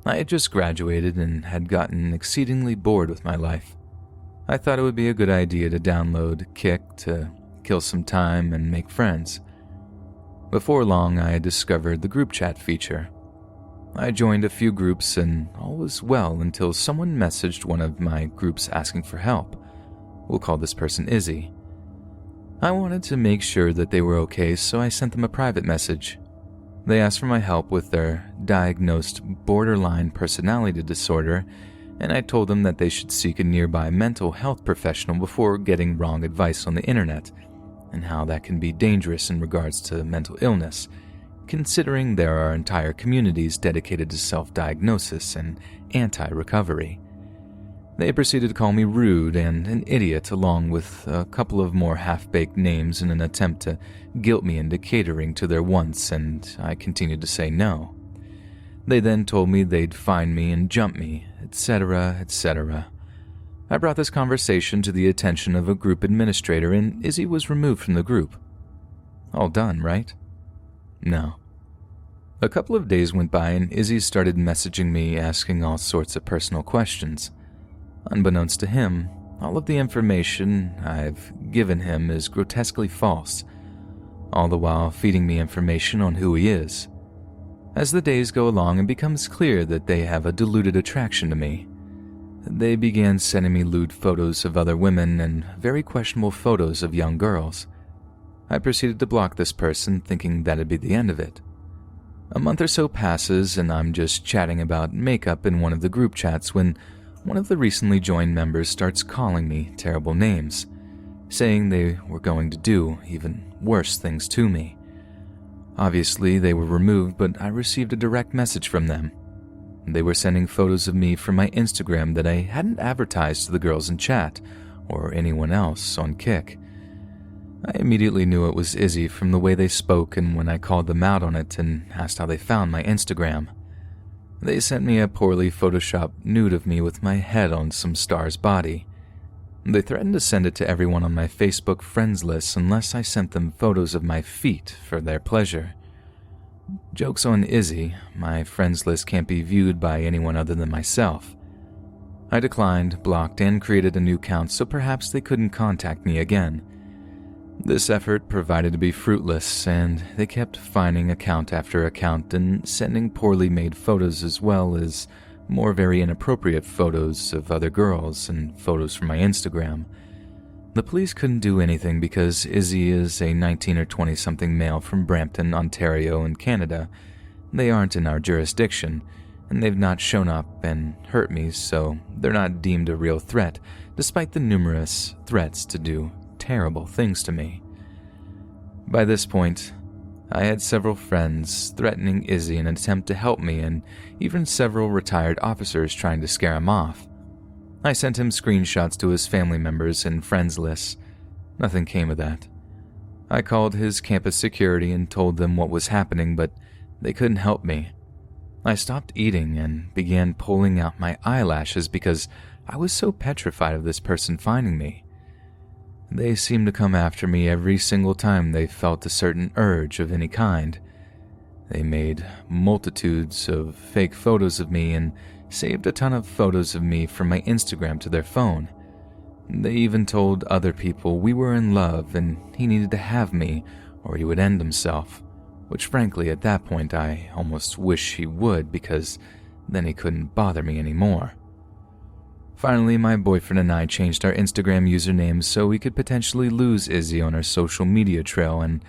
I had just graduated and had gotten exceedingly bored with my life. I thought it would be a good idea to download Kick to kill some time and make friends. Before long, I had discovered the group chat feature. I joined a few groups and all was well until someone messaged one of my groups asking for help. We'll call this person Izzy. I wanted to make sure that they were okay, so I sent them a private message. They asked for my help with their diagnosed borderline personality disorder, and I told them that they should seek a nearby mental health professional before getting wrong advice on the internet, and how that can be dangerous in regards to mental illness, considering there are entire communities dedicated to self-diagnosis and anti-recovery. They proceeded to call me rude and an idiot, along with a couple of more half-baked names in an attempt to guilt me into catering to their wants, and I continued to say no. They then told me they'd find me and jump me, etc., etc. I brought this conversation to the attention of a group administrator, and Izzy was removed from the group. All done, right? No. A couple of days went by and Izzy started messaging me asking all sorts of personal questions. Unbeknownst to him, all of the information I've given him is grotesquely false, all the while feeding me information on who he is. As the days go along, it becomes clear that they have a deluded attraction to me. They began sending me lewd photos of other women and very questionable photos of young girls. I proceeded to block this person, thinking that'd be the end of it. A month or so passes, and I'm just chatting about makeup in one of the group chats when one of the recently joined members starts calling me terrible names, saying they were going to do even worse things to me. Obviously, they were removed, but I received a direct message from them. They were sending photos of me from my Instagram that I hadn't advertised to the girls in chat or anyone else on Kik. I immediately knew it was Izzy from the way they spoke and when I called them out on it and asked how they found my Instagram. They sent me a poorly photoshopped nude of me with my head on some star's body. They threatened to send it to everyone on my Facebook friends list unless I sent them photos of my feet for their pleasure. Joke's on Izzy, my friends list can't be viewed by anyone other than myself. I declined, blocked, and created a new account so perhaps they couldn't contact me again. This effort provided to be fruitless, and they kept finding account after account and sending poorly made photos as well as more very inappropriate photos of other girls and photos from my Instagram. The police couldn't do anything because Izzy is a 19 or 20-something male from Brampton, Ontario in Canada. They aren't in our jurisdiction, and they've not shown up and hurt me, so they're not deemed a real threat, despite the numerous threats to do terrible things to me. By this point, I had several friends threatening Izzy in an attempt to help me and even several retired officers trying to scare him off. I sent him screenshots to his family members and friends lists. Nothing came of that. I called his campus security and told them what was happening, but they couldn't help me. I stopped eating and began pulling out my eyelashes because I was so petrified of this person finding me. They seemed to come after me every single time they felt a certain urge of any kind. They made multitudes of fake photos of me and saved a ton of photos of me from my Instagram to their phone. They even told other people we were in love and he needed to have me or he would end himself, which frankly at that point I almost wish he would because then he couldn't bother me anymore. Finally, my boyfriend and I changed our Instagram usernames so we could potentially lose Izzy on our social media trail, and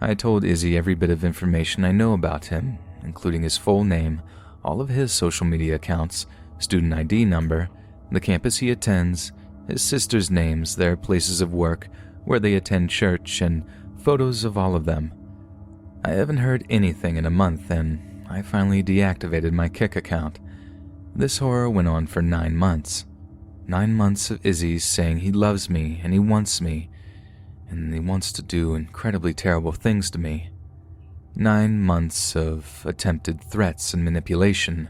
I told Izzy every bit of information I know about him, including his full name, all of his social media accounts, student ID number, the campus he attends, his sister's names, their places of work, where they attend church, and photos of all of them. I haven't heard anything in a month, and I finally deactivated my Kik account. This horror went on for 9 months. 9 months of Izzy saying he loves me and he wants me, and he wants to do incredibly terrible things to me. 9 months of attempted threats and manipulation.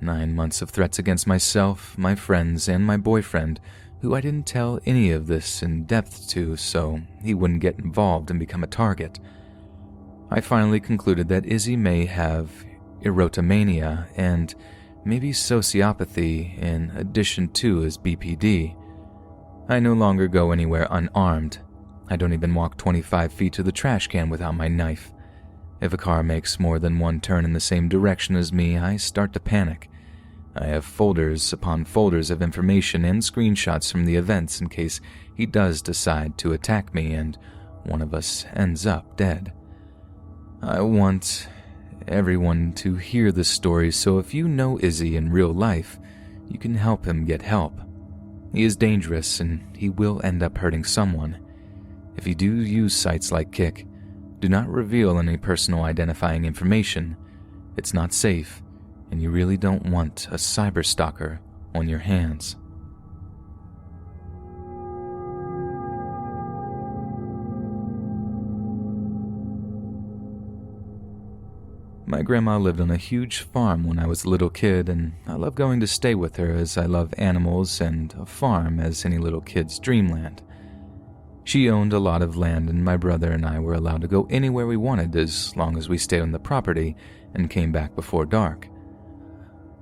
9 months of threats against myself, my friends, and my boyfriend, who I didn't tell any of this in depth to so he wouldn't get involved and become a target. I finally concluded that Izzy may have erotomania and maybe sociopathy in addition to his BPD. I no longer go anywhere unarmed. I don't even walk 25 feet to the trash can without my knife. If a car makes more than one turn in the same direction as me, I start to panic. I have folders upon folders of information and screenshots from the events in case he does decide to attack me and one of us ends up dead. I want everyone to hear this story, so if you know Izzy in real life, you can help him get help. He is dangerous and he will end up hurting someone. If you do use sites like Kik, do not reveal any personal identifying information. It's not safe, and you really don't want a cyberstalker on your hands. My grandma lived on a huge farm when I was a little kid, and I love going to stay with her as I love animals and a farm as any little kid's dreamland. She owned a lot of land, and my brother and I were allowed to go anywhere we wanted as long as we stayed on the property and came back before dark.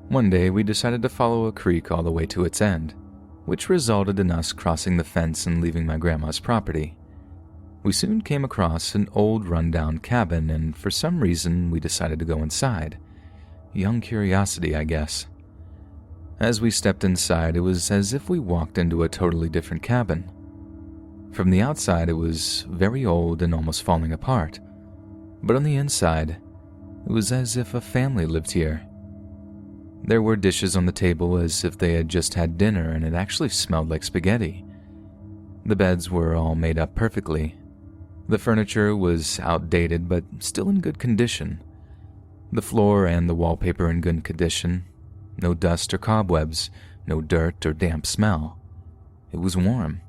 One day, we decided to follow a creek all the way to its end, which resulted in us crossing the fence and leaving my grandma's property. We soon came across an old rundown cabin, and for some reason we decided to go inside. Young curiosity, I guess. As we stepped inside, it was as if we walked into a totally different cabin. From the outside, it was very old and almost falling apart, but on the inside, it was as if a family lived here. There were dishes on the table as if they had just had dinner, and it actually smelled like spaghetti. The beds were all made up perfectly. The furniture was outdated but still in good condition. The floor and the wallpaper in good condition. No dust or cobwebs, no dirt or damp smell. It was warm.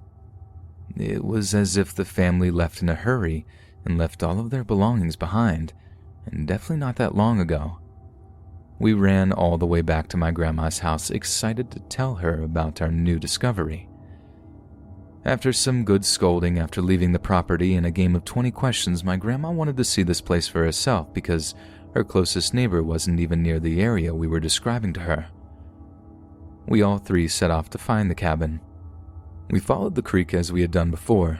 It was as if the family left in a hurry and left all of their belongings behind, and definitely not that long ago. We ran all the way back to my grandma's house, excited to tell her about our new discovery. After some good scolding after leaving the property and a game of 20 questions, my grandma wanted to see this place for herself because her closest neighbor wasn't even near the area we were describing to her. We all three set off to find the cabin. We followed the creek as we had done before,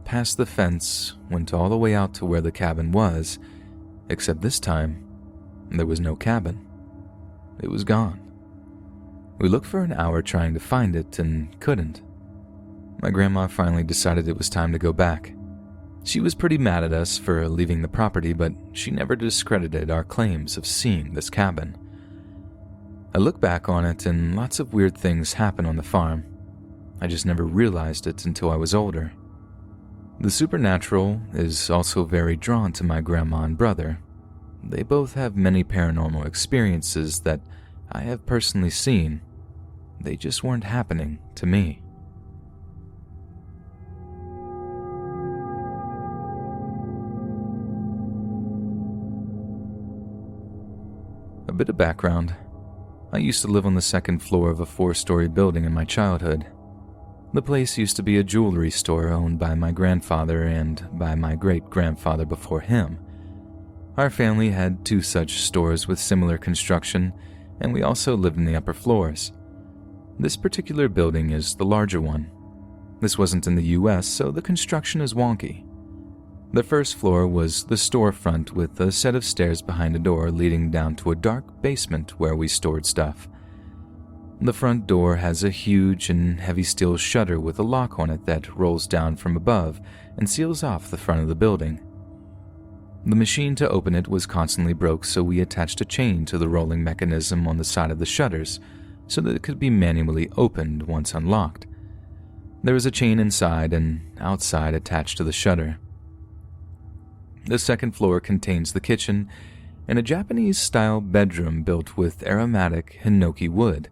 past the fence, went all the way out to where the cabin was, except this time, there was no cabin. It was gone. We looked for an hour trying to find it and couldn't. My grandma finally decided it was time to go back. She was pretty mad at us for leaving the property, but she never discredited our claims of seeing this cabin. I look back on it and lots of weird things happen on the farm. I just never realized it until I was older. The supernatural is also very drawn to my grandma and brother. They both have many paranormal experiences that I have personally seen. They just weren't happening to me. A bit of background. I used to live on the second floor of a 4-story building in my childhood. The place used to be a jewelry store owned by my grandfather and by my great-grandfather before him. Our family had 2 such stores with similar construction, and we also lived in the upper floors. This particular building is the larger one. This wasn't in the US, so the construction is wonky. The first floor was the storefront with a set of stairs behind a door leading down to a dark basement where we stored stuff. The front door has a huge and heavy steel shutter with a lock on it that rolls down from above and seals off the front of the building. The machine to open it was constantly broke, so we attached a chain to the rolling mechanism on the side of the shutters so that it could be manually opened once unlocked. There was a chain inside and outside attached to the shutter. The second floor contains the kitchen and a Japanese-style bedroom built with aromatic hinoki wood,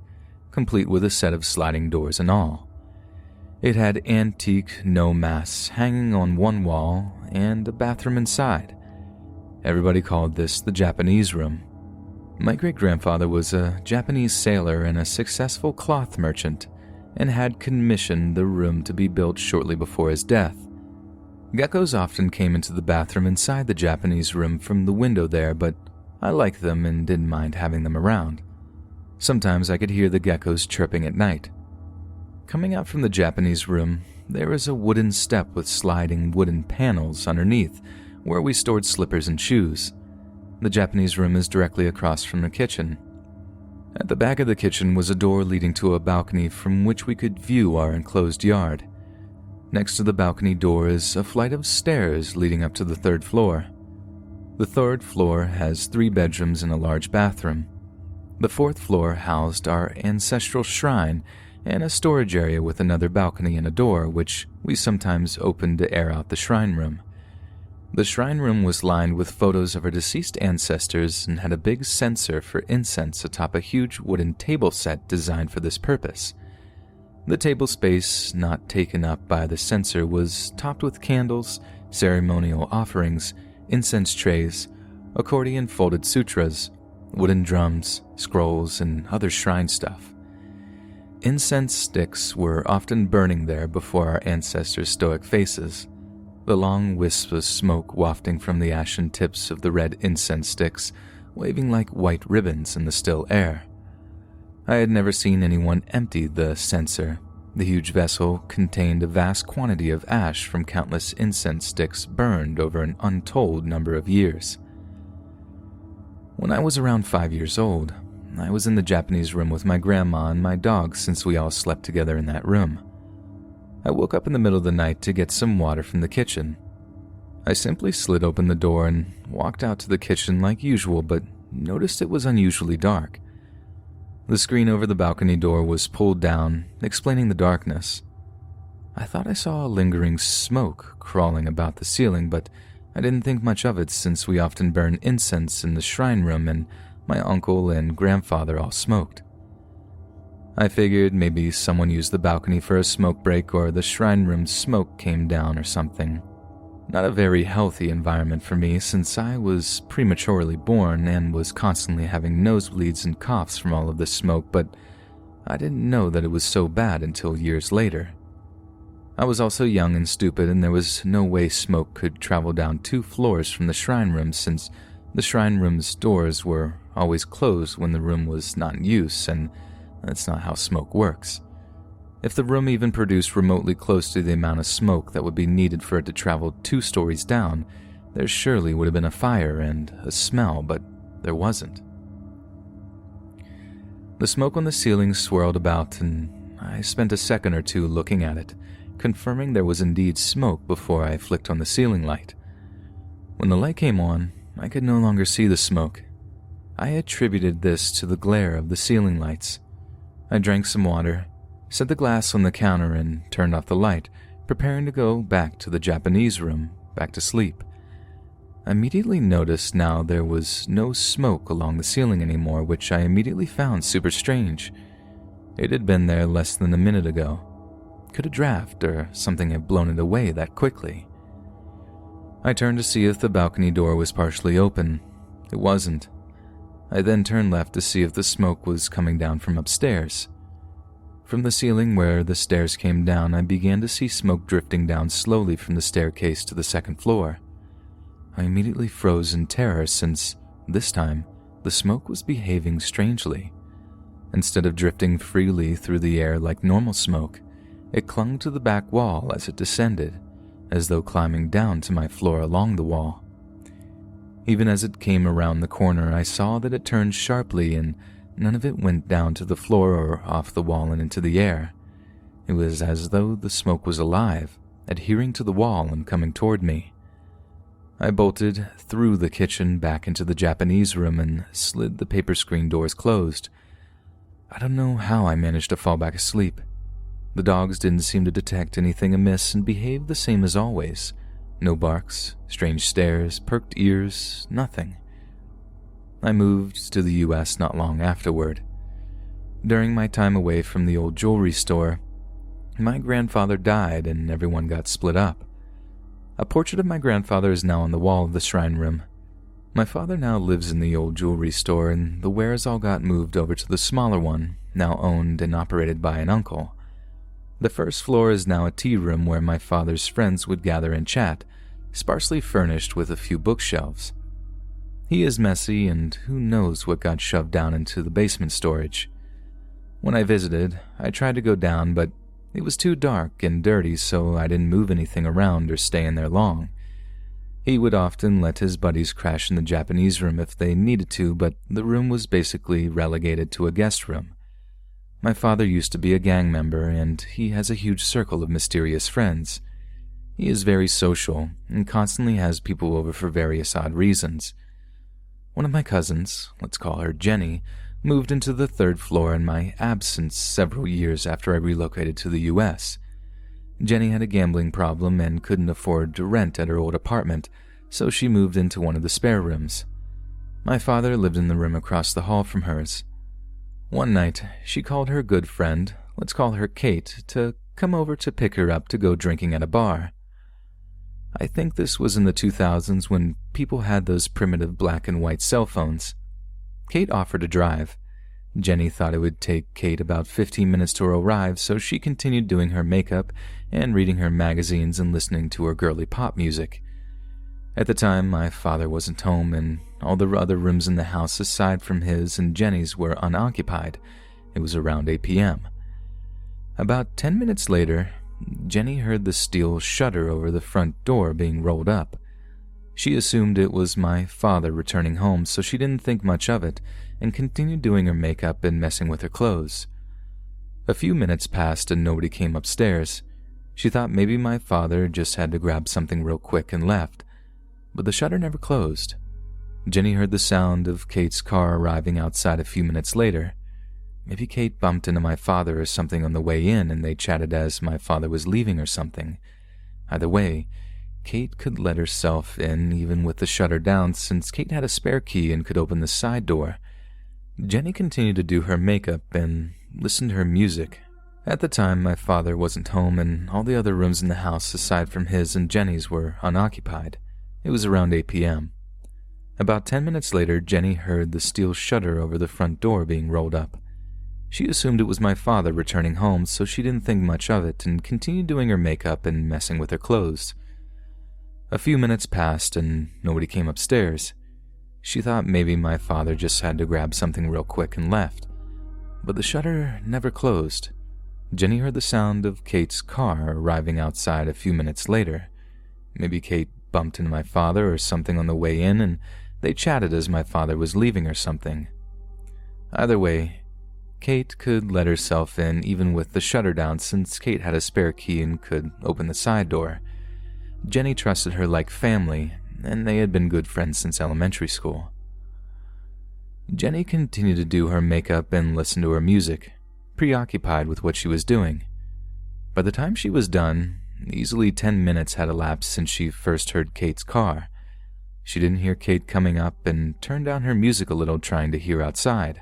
complete with a set of sliding doors and all. It had antique no-masts hanging on one wall and a bathroom inside. Everybody called this the Japanese room. My great-grandfather was a Japanese sailor and a successful cloth merchant, and had commissioned the room to be built shortly before his death. Geckos often came into the bathroom inside the Japanese room from the window there, but I liked them and didn't mind having them around. Sometimes I could hear the geckos chirping at night. Coming out from the Japanese room, there is a wooden step with sliding wooden panels underneath where we stored slippers and shoes. The Japanese room is directly across from the kitchen. At the back of the kitchen was a door leading to a balcony from which we could view our enclosed yard. Next to the balcony door is a flight of stairs leading up to the 3rd floor. The 3rd floor has 3 bedrooms and a large bathroom. The 4th floor housed our ancestral shrine and a storage area with another balcony and a door, which we sometimes opened to air out the shrine room. The shrine room was lined with photos of our deceased ancestors and had a big censer for incense atop a huge wooden table set designed for this purpose. The table space not taken up by the censer was topped with candles, ceremonial offerings, incense trays, accordion folded sutras, wooden drums, scrolls, and other shrine stuff. Incense sticks were often burning there before our ancestors' stoic faces, the long wisps of smoke wafting from the ashen tips of the red incense sticks, waving like white ribbons in the still air. I had never seen anyone empty the censer. The huge vessel contained a vast quantity of ash from countless incense sticks burned over an untold number of years. When I was around 5 years old, I was in the Japanese room with my grandma and my dog since we all slept together in that room. I woke up in the middle of the night to get some water from the kitchen. I simply slid open the door and walked out to the kitchen like usual, but noticed it was unusually dark. The screen over the balcony door was pulled down, explaining the darkness. I thought I saw a lingering smoke crawling about the ceiling, but I didn't think much of it since we often burn incense in the shrine room and my uncle and grandfather all smoked. I figured maybe someone used the balcony for a smoke break or the shrine room's smoke came down or something. Not a very healthy environment for me since I was prematurely born and was constantly having nosebleeds and coughs from all of the smoke, but I didn't know that it was so bad until years later. I was also young and stupid, and there was no way smoke could travel down 2 floors from the shrine room since the shrine room's doors were always closed when the room was not in use, and that's not how smoke works. If the room even produced remotely close to the amount of smoke that would be needed for it to travel 2 stories down, there surely would have been a fire and a smell, but there wasn't. The smoke on the ceiling swirled about, and I spent a second or two looking at it, confirming there was indeed smoke before I flicked on the ceiling light. When the light came on, I could no longer see the smoke. I attributed this to the glare of the ceiling lights. I drank some water, set the glass on the counter, and turned off the light, preparing to go back to the Japanese room, back to sleep. I immediately noticed now there was no smoke along the ceiling anymore, which I immediately found super strange. It had been there less than a minute ago. Could a draft or something have blown it away that quickly? I turned to see if the balcony door was partially open. It wasn't. I then turned left to see if the smoke was coming down from upstairs. From the ceiling where the stairs came down, I began to see smoke drifting down slowly from the staircase to the 2nd floor. I immediately froze in terror since, this time, the smoke was behaving strangely. Instead of drifting freely through the air like normal smoke, it clung to the back wall as it descended, as though climbing down to my floor along the wall. Even as it came around the corner, I saw that it turned sharply and none of it went down to the floor or off the wall and into the air. It was as though the smoke was alive, adhering to the wall and coming toward me. I bolted through the kitchen back into the Japanese room and slid the paper screen doors closed. I don't know how I managed to fall back asleep. The dogs didn't seem to detect anything amiss and behaved the same as always. No barks, strange stares, perked ears, nothing. I moved to the US not long afterward. During my time away from the old jewelry store, my grandfather died and everyone got split up. A portrait of my grandfather is now on the wall of the shrine room. My father now lives in the old jewelry store, and the wares all got moved over to the smaller one, now owned and operated by an uncle. The 1st floor is now a tea room where my father's friends would gather and chat, sparsely furnished with a few bookshelves. He is messy, and who knows what got shoved down into the basement storage. When I visited, I tried to go down, but it was too dark and dirty, so I didn't move anything around or stay in there long. He would often let his buddies crash in the Japanese room if they needed to, but the room was basically relegated to a guest room. My father used to be a gang member, and he has a huge circle of mysterious friends. He is very social and constantly has people over for various odd reasons. One of my cousins, let's call her Jenny, moved into the 3rd floor in my absence several years after I relocated to the US. Jenny had a gambling problem and couldn't afford to rent at her old apartment, so she moved into one of the spare rooms. My father lived in the room across the hall from hers. One night, she called her good friend, let's call her Kate, to come over to pick her up to go drinking at a bar. I think this was in the 2000s when people had those primitive black and white cell phones. Kate offered to drive. Jenny thought it would take Kate about 15 minutes to arrive, so she continued doing her makeup and reading her magazines and listening to her girly pop music. At the time, my father wasn't home, and all the other rooms in the house aside from his and Jenny's were unoccupied. It was around 8 p.m. About 10 minutes later, Jenny heard the steel shutter over the front door being rolled up. She assumed it was my father returning home, so she didn't think much of it and continued doing her makeup and messing with her clothes. A few minutes passed and nobody came upstairs. She thought maybe my father just had to grab something real quick and left, but the shutter never closed. Jenny heard the sound of Kate's car arriving outside a few minutes later. Maybe Kate bumped into my father or something on the way in and they chatted as my father was leaving or something. Either way, Kate could let herself in even with the shutter down since Kate had a spare key and could open the side door. Jenny continued to do her makeup and listen to her music. At the time, my father wasn't home and all the other rooms in the house aside from his and Jenny's were unoccupied. It was around 8 p.m. About 10 minutes later, Jenny heard the steel shutter over the front door being rolled up. She assumed it was my father returning home, so she didn't think much of it and continued doing her makeup and messing with her clothes. A few minutes passed and nobody came upstairs. She thought maybe my father just had to grab something real quick and left. But the shutter never closed. Jenny heard the sound of Kate's car arriving outside a few minutes later. Maybe Kate bumped into my father or something on the way in and they chatted as my father was leaving or something. Either way, Kate could let herself in even with the shutter down since Kate had a spare key and could open the side door. Jenny trusted her like family, and they had been good friends since elementary school. Jenny continued to do her makeup and listen to her music, preoccupied with what she was doing. By the time she was done, easily 10 minutes had elapsed since she first heard Kate's car. She didn't hear Kate coming up and turned down her music a little trying to hear outside.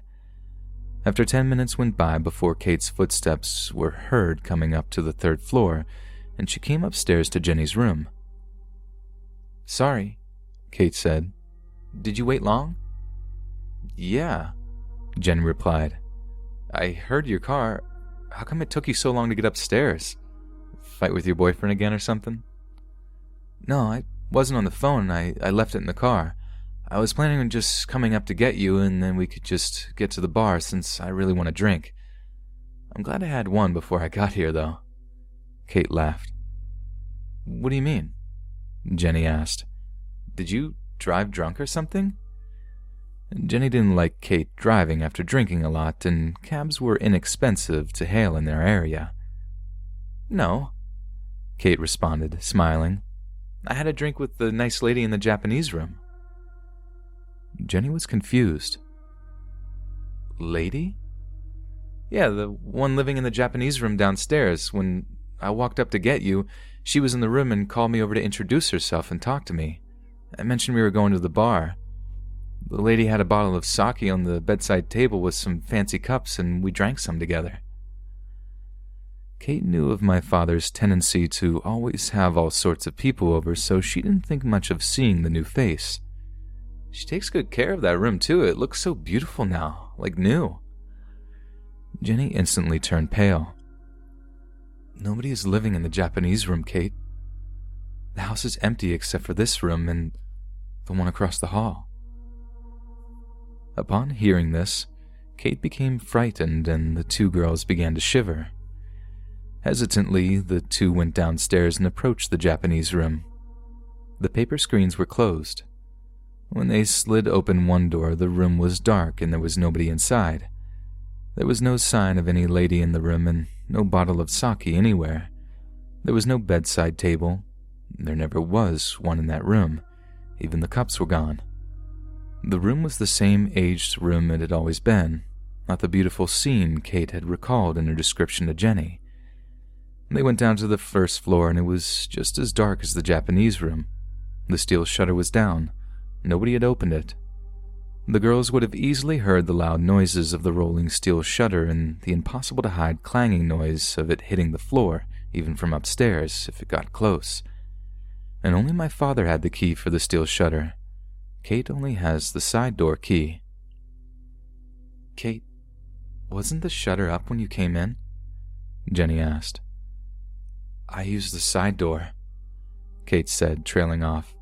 After 10 minutes went by before Kate's footsteps were heard coming up to the 3rd floor, and she came upstairs to Jenny's room. "Sorry," Kate said. "Did you wait long?" "Yeah," Jenny replied. "I heard your car. How come it took you so long to get upstairs? Fight with your boyfriend again or something?" "No, I wasn't on the phone. I left it in the car. I was planning on just coming up to get you, and then we could just get to the bar since I really want a drink. I'm glad I had one before I got here, though." Kate laughed. "What do you mean?" Jenny asked. "Did you drive drunk or something?" Jenny didn't like Kate driving after drinking a lot, and cabs were inexpensive to hail in their area. "No," Kate responded, smiling. "I had a drink with the nice lady in the Japanese room." Jenny was confused. "Lady?" "Yeah, the one living in the Japanese room downstairs. When I walked up to get you, she was in the room and called me over to introduce herself and talk to me. I mentioned we were going to the bar. The lady had a bottle of sake on the bedside table with some fancy cups, and we drank some together." Kate knew of my father's tendency to always have all sorts of people over, so she didn't think much of seeing the new face. "She takes good care of that room, too. It looks so beautiful now, like new." Jenny instantly turned pale. "Nobody is living in the Japanese room, Kate. The house is empty except for this room and the one across the hall." Upon hearing this, Kate became frightened and the two girls began to shiver. Hesitantly, the two went downstairs and approached the Japanese room. The paper screens were closed. When they slid open one door, the room was dark and there was nobody inside. There was no sign of any lady in the room and no bottle of sake anywhere. There was no bedside table. There never was one in that room. Even the cups were gone. The room was the same aged room it had always been, not the beautiful scene Kate had recalled in her description to Jenny. They went down to the 1st floor and it was just as dark as the Japanese room. The steel shutter was down. Nobody had opened it. The girls would have easily heard the loud noises of the rolling steel shutter and the impossible-to-hide clanging noise of it hitting the floor, even from upstairs, if it got close. And only my father had the key for the steel shutter. Kate only has the side door key. "Kate, wasn't the shutter up when you came in?" Jenny asked. "I used the side door," Kate said, trailing off.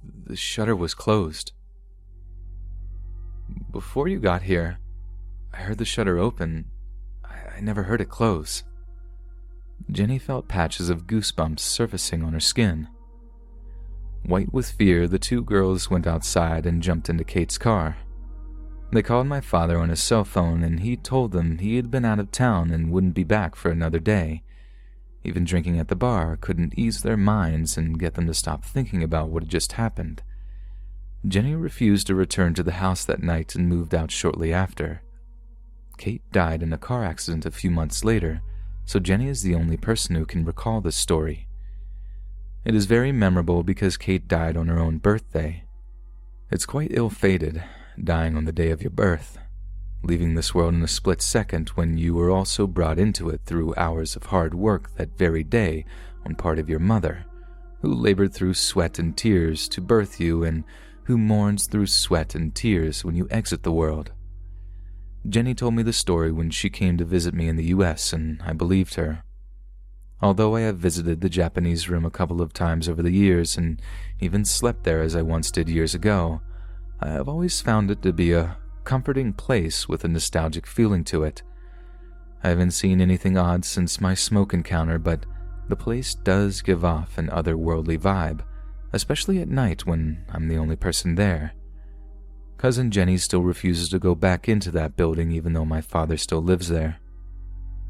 "The shutter was closed." "Before you got here, I heard the shutter open. I never heard it close." Jenny felt patches of goosebumps surfacing on her skin. White with fear, the two girls went outside and jumped into Kate's car. They called my father on his cell phone and he told them he had been out of town and wouldn't be back for another day. Even drinking at the bar couldn't ease their minds and get them to stop thinking about what had just happened. Jenny refused to return to the house that night and moved out shortly after. Kate died in a car accident a few months later, so Jenny is the only person who can recall this story. It is very memorable because Kate died on her own birthday. It's quite ill-fated, dying on the day of your birth, leaving this world in a split second when you were also brought into it through hours of hard work that very day on part of your mother, who labored through sweat and tears to birth you and who mourns through sweat and tears when you exit the world. Jenny told me the story when she came to visit me in the US, and I believed her. Although I have visited the Japanese room a couple of times over the years and even slept there as I once did years ago, I have always found it to be a comforting place with a nostalgic feeling to it. I haven't seen anything odd since my smoke encounter, but the place does give off an otherworldly vibe, especially at night when I'm the only person there. Cousin Jenny still refuses to go back into that building even though my father still lives there.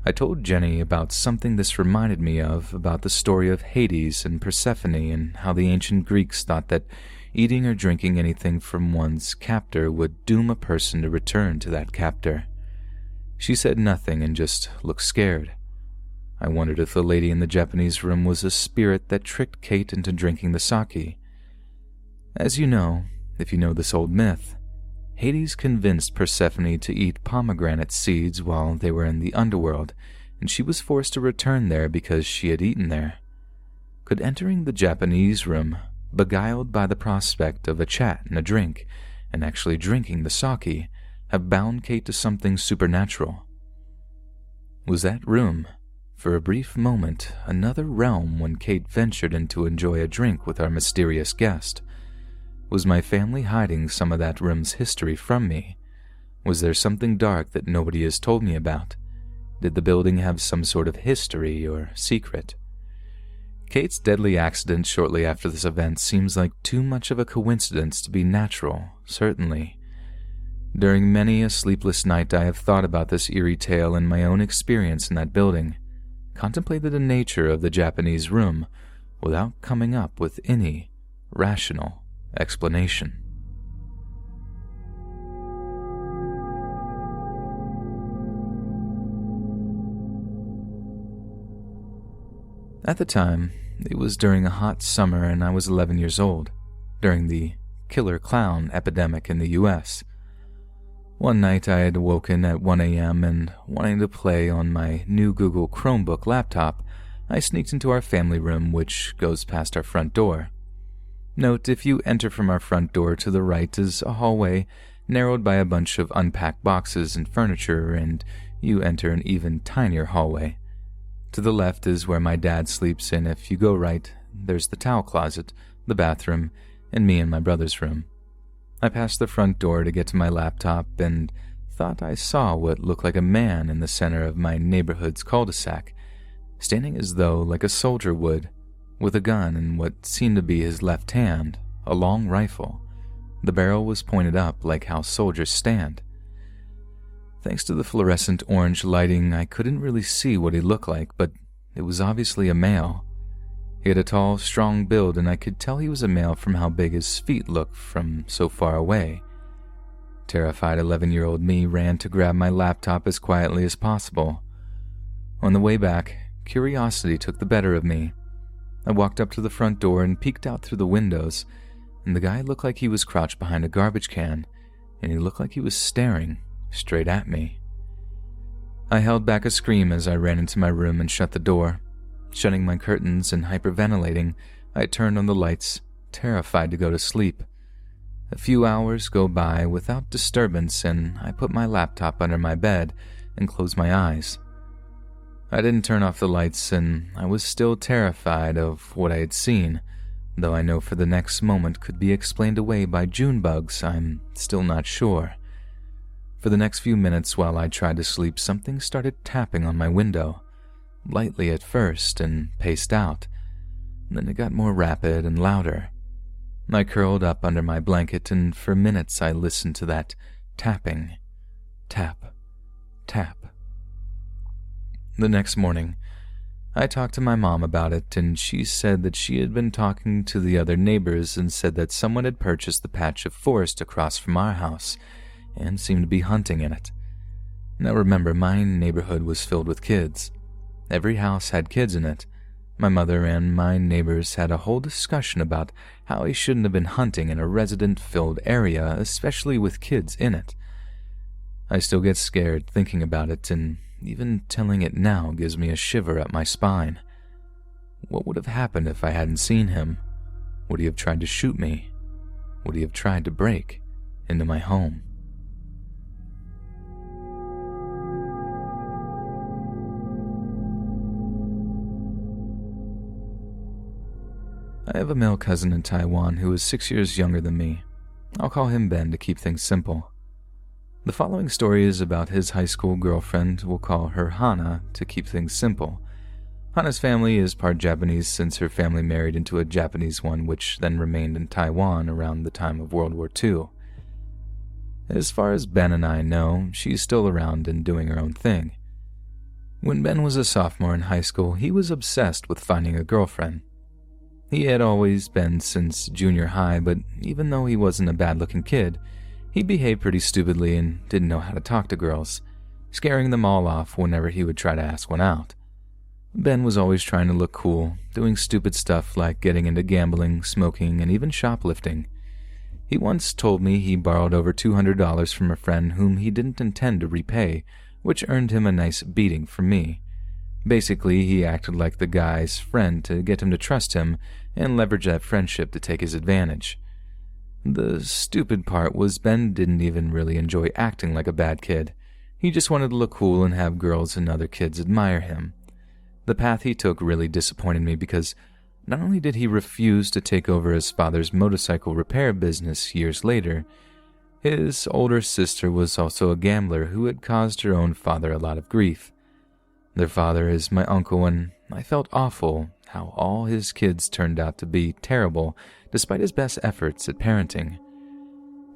I told Jenny about something this reminded me of, about the story of Hades and Persephone and how the ancient Greeks thought that eating or drinking anything from one's captor would doom a person to return to that captor. She said nothing and just looked scared. I wondered if the lady in the Japanese room was a spirit that tricked Kate into drinking the sake. As you know, if you know this old myth, Hades convinced Persephone to eat pomegranate seeds while they were in the underworld, and she was forced to return there because she had eaten there. Could entering the Japanese room, beguiled by the prospect of a chat and a drink, and actually drinking the sake, have bound Kate to something supernatural? Was that room, for a brief moment, another realm when Kate ventured in to enjoy a drink with our mysterious guest? Was my family hiding some of that room's history from me? Was there something dark that nobody has told me about? Did the building have some sort of history or secret? Kate's deadly accident shortly after this event seems like too much of a coincidence to be natural, certainly. During many a sleepless night I have thought about this eerie tale and my own experience in that building, contemplated the nature of the Japanese room without coming up with any rational explanation. At the time, it was during a hot summer and I was 11 years old, during the killer clown epidemic in the US. One night I had woken at 1 a.m. and wanting to play on my new Google Chromebook laptop, I sneaked into our family room, which goes past our front door. Note, if you enter from our front door, to the right is a hallway narrowed by a bunch of unpacked boxes and furniture, and you enter an even tinier hallway. To the left is where my dad sleeps, and if you go right, there's the towel closet, the bathroom, and me and my brother's room. I passed the front door to get to my laptop and thought I saw what looked like a man in the center of my neighborhood's cul-de-sac, standing as though like a soldier would, with a gun in what seemed to be his left hand, a long rifle. The barrel was pointed up like how soldiers stand. Thanks to the fluorescent orange lighting, I couldn't really see what he looked like, but it was obviously a male. He had a tall, strong build, and I could tell he was a male from how big his feet looked from so far away. Terrified 11-year-old me ran to grab my laptop as quietly as possible. On the way back, curiosity took the better of me. I walked up to the front door and peeked out through the windows, and the guy looked like he was crouched behind a garbage can, and he looked like he was staring straight at me. I held back a scream as I ran into my room and shut the door. Shutting my curtains and hyperventilating, I turned on the lights, terrified to go to sleep. A few hours go by without disturbance, and I put my laptop under my bed and closed my eyes. I didn't turn off the lights, and I was still terrified of what I had seen, though I know for the next moment could be explained away by June bugs. I'm still not sure. For the next few minutes while I tried to sleep, something started tapping on my window, lightly at first and paced out. Then it got more rapid and louder. I curled up under my blanket, and for minutes I listened to that tapping. Tap, tap. The next morning, I talked to my mom about it, and she said that she had been talking to the other neighbors and said that someone had purchased the patch of forest across from our house and seemed to be hunting in it. Now remember, my neighborhood was filled with kids. Every house had kids in it. My mother and my neighbors had a whole discussion about how he shouldn't have been hunting in a resident-filled area, especially with kids in it. I still get scared thinking about it, and even telling it now gives me a shiver up my spine. What would have happened if I hadn't seen him? Would he have tried to shoot me? Would he have tried to break into my home? I have a male cousin in Taiwan who is 6 years younger than me. I'll call him Ben to keep things simple. The following story is about his high school girlfriend. We'll call her Hana to keep things simple. Hana's family is part Japanese since her family married into a Japanese one, which then remained in Taiwan around the time of World War II. As far as Ben and I know, she's still around and doing her own thing. When Ben was a sophomore in high school, he was obsessed with finding a girlfriend. He had always been since junior high, but even though he wasn't a bad-looking kid, he behaved pretty stupidly and didn't know how to talk to girls, scaring them all off whenever he would try to ask one out. Ben was always trying to look cool, doing stupid stuff like getting into gambling, smoking, and even shoplifting. He once told me he borrowed over $200 from a friend whom he didn't intend to repay, which earned him a nice beating from me. Basically, he acted like the guy's friend to get him to trust him and leverage that friendship to take his advantage. The stupid part was Ben didn't even really enjoy acting like a bad kid. He just wanted to look cool and have girls and other kids admire him. The path he took really disappointed me because not only did he refuse to take over his father's motorcycle repair business years later, his older sister was also a gambler who had caused her own father a lot of grief. Their father is my uncle, and I felt awful how all his kids turned out to be terrible despite his best efforts at parenting.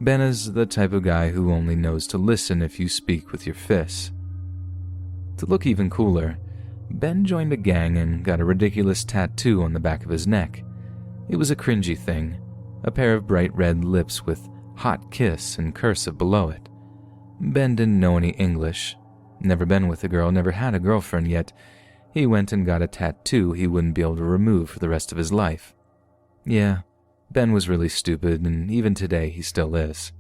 Ben is the type of guy who only knows to listen if you speak with your fists. To look even cooler, Ben joined a gang and got a ridiculous tattoo on the back of his neck. It was a cringy thing, a pair of bright red lips with "hot kiss" in cursive below it. Ben didn't know any English, never been with a girl, never had a girlfriend, yet he went and got a tattoo he wouldn't be able to remove for the rest of his life. Yeah, Ben was really stupid, and even today he still is.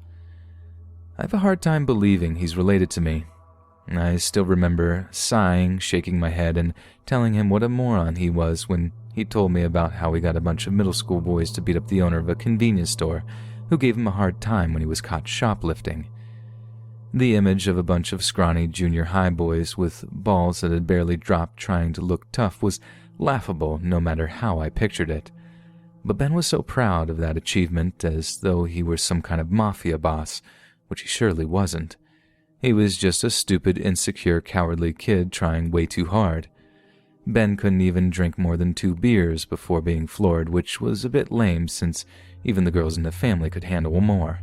I have a hard time believing he's related to me. I still remember sighing, shaking my head, and telling him what a moron he was when he told me about how he got a bunch of middle school boys to beat up the owner of a convenience store who gave him a hard time when he was caught shoplifting. The image of a bunch of scrawny junior high boys with balls that had barely dropped trying to look tough was laughable no matter how I pictured it. But Ben was so proud of that achievement, as though he were some kind of mafia boss, which he surely wasn't. He was just a stupid, insecure, cowardly kid trying way too hard. Ben couldn't even drink more than 2 beers before being floored, which was a bit lame since even the girls in the family could handle more.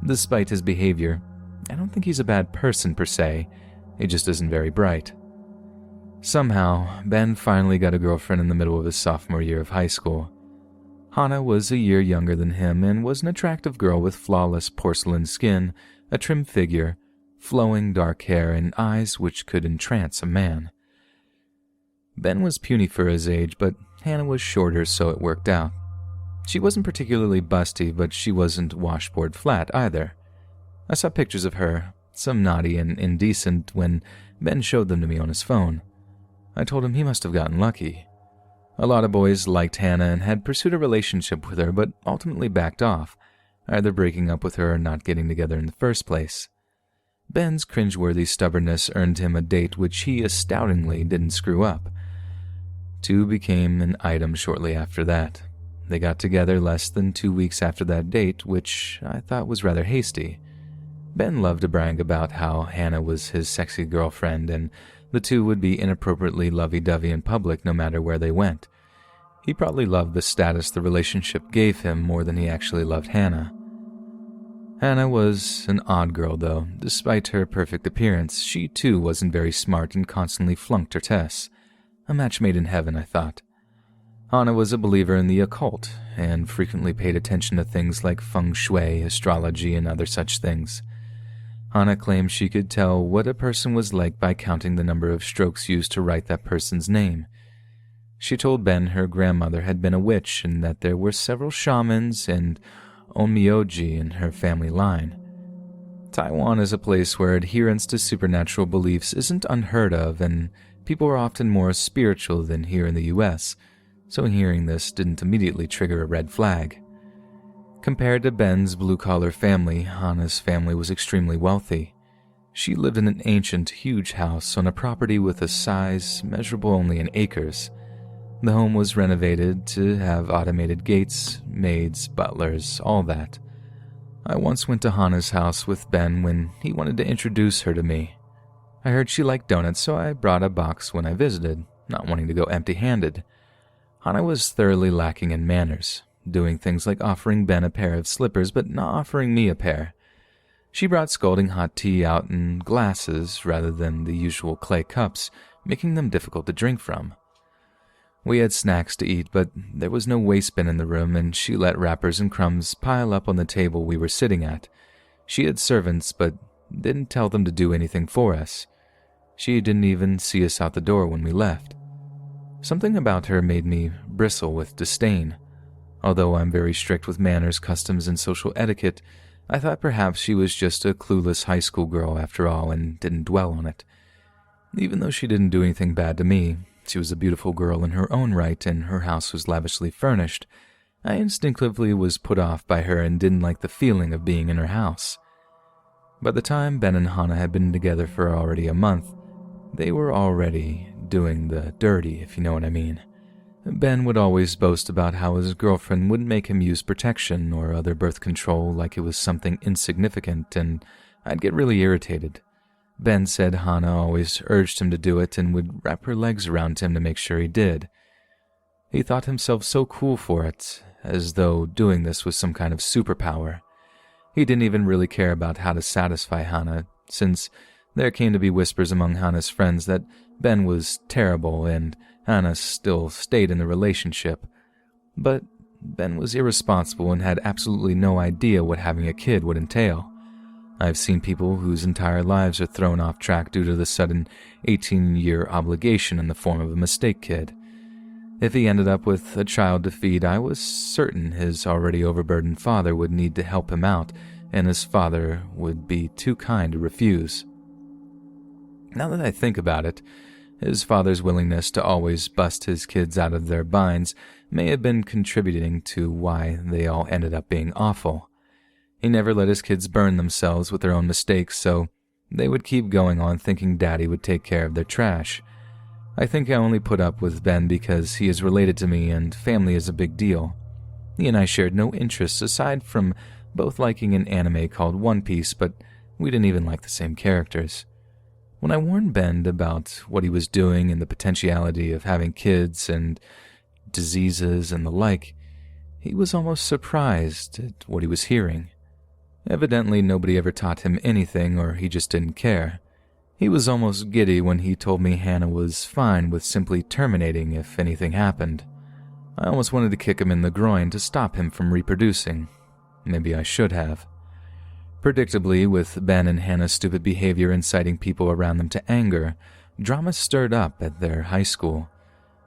Despite his behavior, I don't think he's a bad person per se, he just isn't very bright. Somehow, Ben finally got a girlfriend in the middle of his sophomore year of high school. Hana was a year younger than him and was an attractive girl with flawless porcelain skin, a trim figure, flowing dark hair, and eyes which could entrance a man. Ben was puny for his age, but Hana was shorter, so it worked out. She wasn't particularly busty, but she wasn't washboard flat either. I saw pictures of her, some naughty and indecent, when Ben showed them to me on his phone. I told him he must have gotten lucky. A lot of boys liked Hana and had pursued a relationship with her, but ultimately backed off, either breaking up with her or not getting together in the first place. Ben's cringeworthy stubbornness earned him a date which he astoundingly didn't screw up. 2 became an item shortly after that. They got together less than 2 weeks after that date, which I thought was rather hasty. Ben loved to brag about how Hana was his sexy girlfriend, and the two would be inappropriately lovey-dovey in public no matter where they went. He probably loved the status the relationship gave him more than he actually loved Hana. Hana was an odd girl, though. Despite her perfect appearance, she too wasn't very smart and constantly flunked her tests. A match made in heaven, I thought. Hana was a believer in the occult, and frequently paid attention to things like feng shui, astrology, and other such things. Hannah claimed she could tell what a person was like by counting the number of strokes used to write that person's name. She told Ben her grandmother had been a witch and that there were several shamans and onmyoji in her family line. Taiwan is a place where adherence to supernatural beliefs isn't unheard of, and people are often more spiritual than here in the US, so hearing this didn't immediately trigger a red flag. Compared to Ben's blue-collar family, Hannah's family was extremely wealthy. She lived in an ancient, huge house on a property with a size measurable only in acres. The home was renovated to have automated gates, maids, butlers, all that. I once went to Hannah's house with Ben when he wanted to introduce her to me. I heard she liked donuts, so I brought a box when I visited, not wanting to go empty-handed. Hannah was thoroughly lacking in manners, doing things like offering Ben a pair of slippers but not offering me a pair. She brought scalding hot tea out in glasses rather than the usual clay cups, making them difficult to drink from. We had snacks to eat, but there was no waste bin in the room, and she let wrappers and crumbs pile up on the table we were sitting at. She had servants, but didn't tell them to do anything for us. She didn't even see us out the door when we left. Something about her made me bristle with disdain. Although I'm very strict with manners, customs, and social etiquette, I thought perhaps she was just a clueless high school girl after all and didn't dwell on it. Even though she didn't do anything bad to me, she was a beautiful girl in her own right and her house was lavishly furnished. I instinctively was put off by her and didn't like the feeling of being in her house. By the time Ben and Hannah had been together for already a month, they were already doing the dirty, if you know what I mean. Ben would always boast about how his girlfriend wouldn't make him use protection or other birth control like it was something insignificant, and I'd get really irritated. Ben said Hannah always urged him to do it and would wrap her legs around him to make sure he did. He thought himself so cool for it, as though doing this was some kind of superpower. He didn't even really care about how to satisfy Hannah, since there came to be whispers among Hannah's friends that Ben was terrible and Hannah still stayed in the relationship. But Ben was irresponsible and had absolutely no idea what having a kid would entail. I've seen people whose entire lives are thrown off track due to the sudden 18-year obligation in the form of a mistake kid. If he ended up with a child to feed, I was certain his already overburdened father would need to help him out, and his father would be too kind to refuse. Now that I think about it, his father's willingness to always bust his kids out of their binds may have been contributing to why they all ended up being awful. He never let his kids burn themselves with their own mistakes, so they would keep going on thinking Daddy would take care of their trash. I think I only put up with Ben because he is related to me and family is a big deal. He and I shared no interests aside from both liking an anime called One Piece, but we didn't even like the same characters. When I warned Ben about what he was doing and the potentiality of having kids and diseases and the like, he was almost surprised at what he was hearing. Evidently, nobody ever taught him anything, or he just didn't care. He was almost giddy when he told me Hannah was fine with simply terminating if anything happened. I almost wanted to kick him in the groin to stop him from reproducing. Maybe I should have. Predictably, with Ben and Hannah's stupid behavior inciting people around them to anger, drama stirred up at their high school.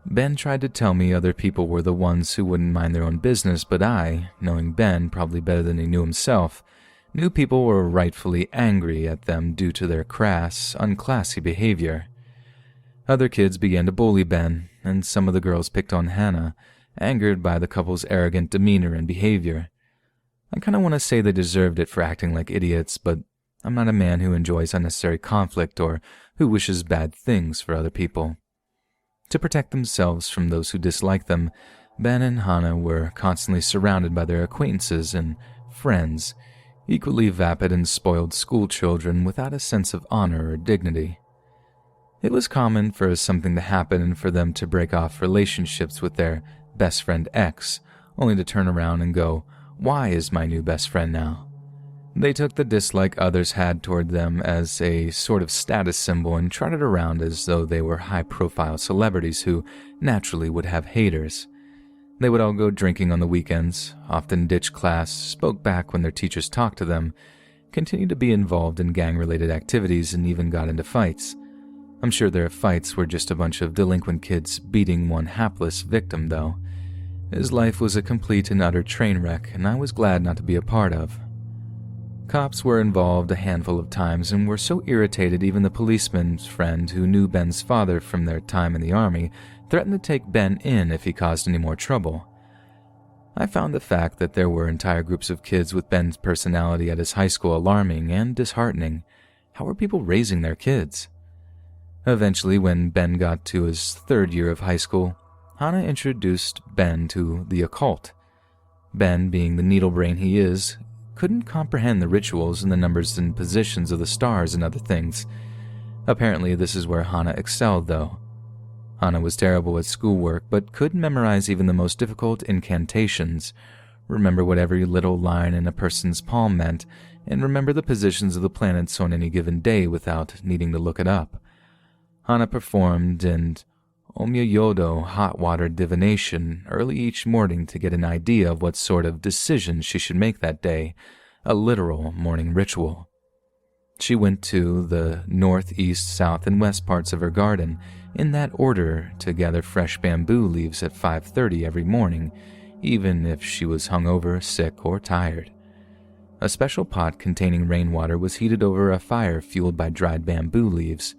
Ben tried to tell me other people were the ones who wouldn't mind their own business, but I, knowing Ben probably better than he knew himself, knew people were rightfully angry at them due to their crass, unclassy behavior. Other kids began to bully Ben, and some of the girls picked on Hannah, angered by the couple's arrogant demeanor and behavior. I kind of want to say they deserved it for acting like idiots, but I'm not a man who enjoys unnecessary conflict or who wishes bad things for other people. To protect themselves from those who dislike them, Ben and Hannah were constantly surrounded by their acquaintances and friends, equally vapid and spoiled schoolchildren without a sense of honor or dignity. It was common for something to happen and for them to break off relationships with their best friend ex, only to turn around and go, "Why is my new best friend now?" They took the dislike others had toward them as a sort of status symbol and trotted around as though they were high-profile celebrities who naturally would have haters. They would all go drinking on the weekends, often ditch class, spoke back when their teachers talked to them, continued to be involved in gang-related activities and even got into fights. I'm sure their fights were just a bunch of delinquent kids beating one hapless victim, though. His life was a complete and utter train wreck, and I was glad not to be a part of. Cops were involved a handful of times and were so irritated even the policeman's friend who knew Ben's father from their time in the army threatened to take Ben in if he caused any more trouble. I found the fact that there were entire groups of kids with Ben's personality at his high school alarming and disheartening. How were people raising their kids? Eventually, when Ben got to his third year of high school, Hannah introduced Ben to the occult. Ben, being the needle brain he is, couldn't comprehend the rituals and the numbers and positions of the stars and other things. Apparently, this is where Hannah excelled, though. Hannah was terrible at schoolwork, but could memorize even the most difficult incantations, remember what every little line in a person's palm meant, and remember the positions of the planets on any given day without needing to look it up. Hannah performed an Omyoyodo hot water divination early each morning to get an idea of what sort of decisions she should make that day, a literal morning ritual. She went to the north, east, south, and west parts of her garden in that order to gather fresh bamboo leaves at 5:30 every morning, even if she was hungover, sick, or tired. A special pot containing rainwater was heated over a fire fueled by dried bamboo leaves.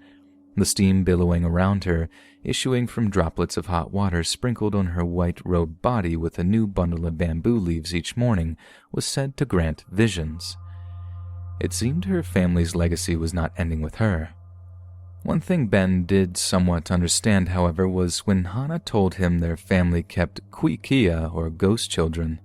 The steam billowing around her, issuing from droplets of hot water sprinkled on her white-robed body with a new bundle of bamboo leaves each morning, was said to grant visions. It seemed her family's legacy was not ending with her. One thing Ben did somewhat understand, however, was when Hannah told him their family kept Kuikia, or ghost children.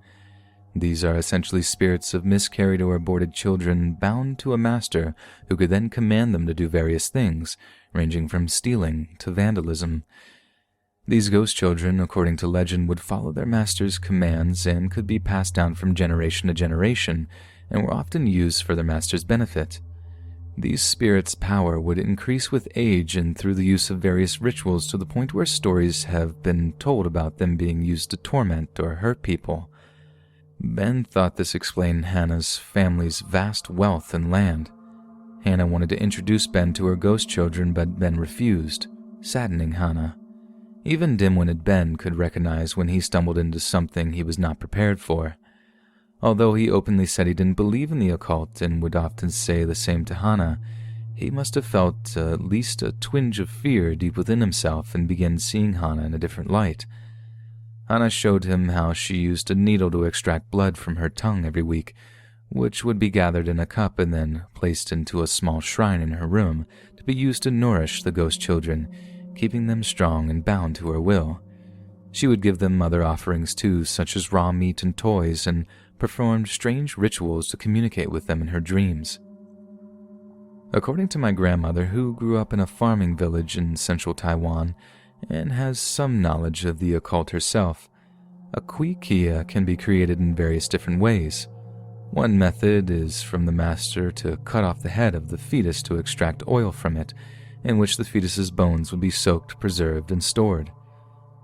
These are essentially spirits of miscarried or aborted children bound to a master who could then command them to do various things, ranging from stealing to vandalism. These ghost children, according to legend, would follow their master's commands and could be passed down from generation to generation, and were often used for their master's benefit. These spirits' power would increase with age and through the use of various rituals to the point where stories have been told about them being used to torment or hurt people. Ben thought this explained Hannah's family's vast wealth and land. Hannah wanted to introduce Ben to her ghost children, but Ben refused, saddening Hannah. Even dim-witted Ben could recognize when he stumbled into something he was not prepared for. Although he openly said he didn't believe in the occult and would often say the same to Hannah, he must have felt at least a twinge of fear deep within himself and began seeing Hannah in a different light. Hannah showed him how she used a needle to extract blood from her tongue every week, which would be gathered in a cup and then placed into a small shrine in her room to be used to nourish the ghost children, keeping them strong and bound to her will. She would give them other offerings too, such as raw meat and toys, and performed strange rituals to communicate with them in her dreams. According to my grandmother, who grew up in a farming village in central Taiwan and has some knowledge of the occult herself, a Kuikia can be created in various different ways. One method is from the master to cut off the head of the fetus to extract oil from it, in which the fetus's bones would be soaked, preserved, and stored.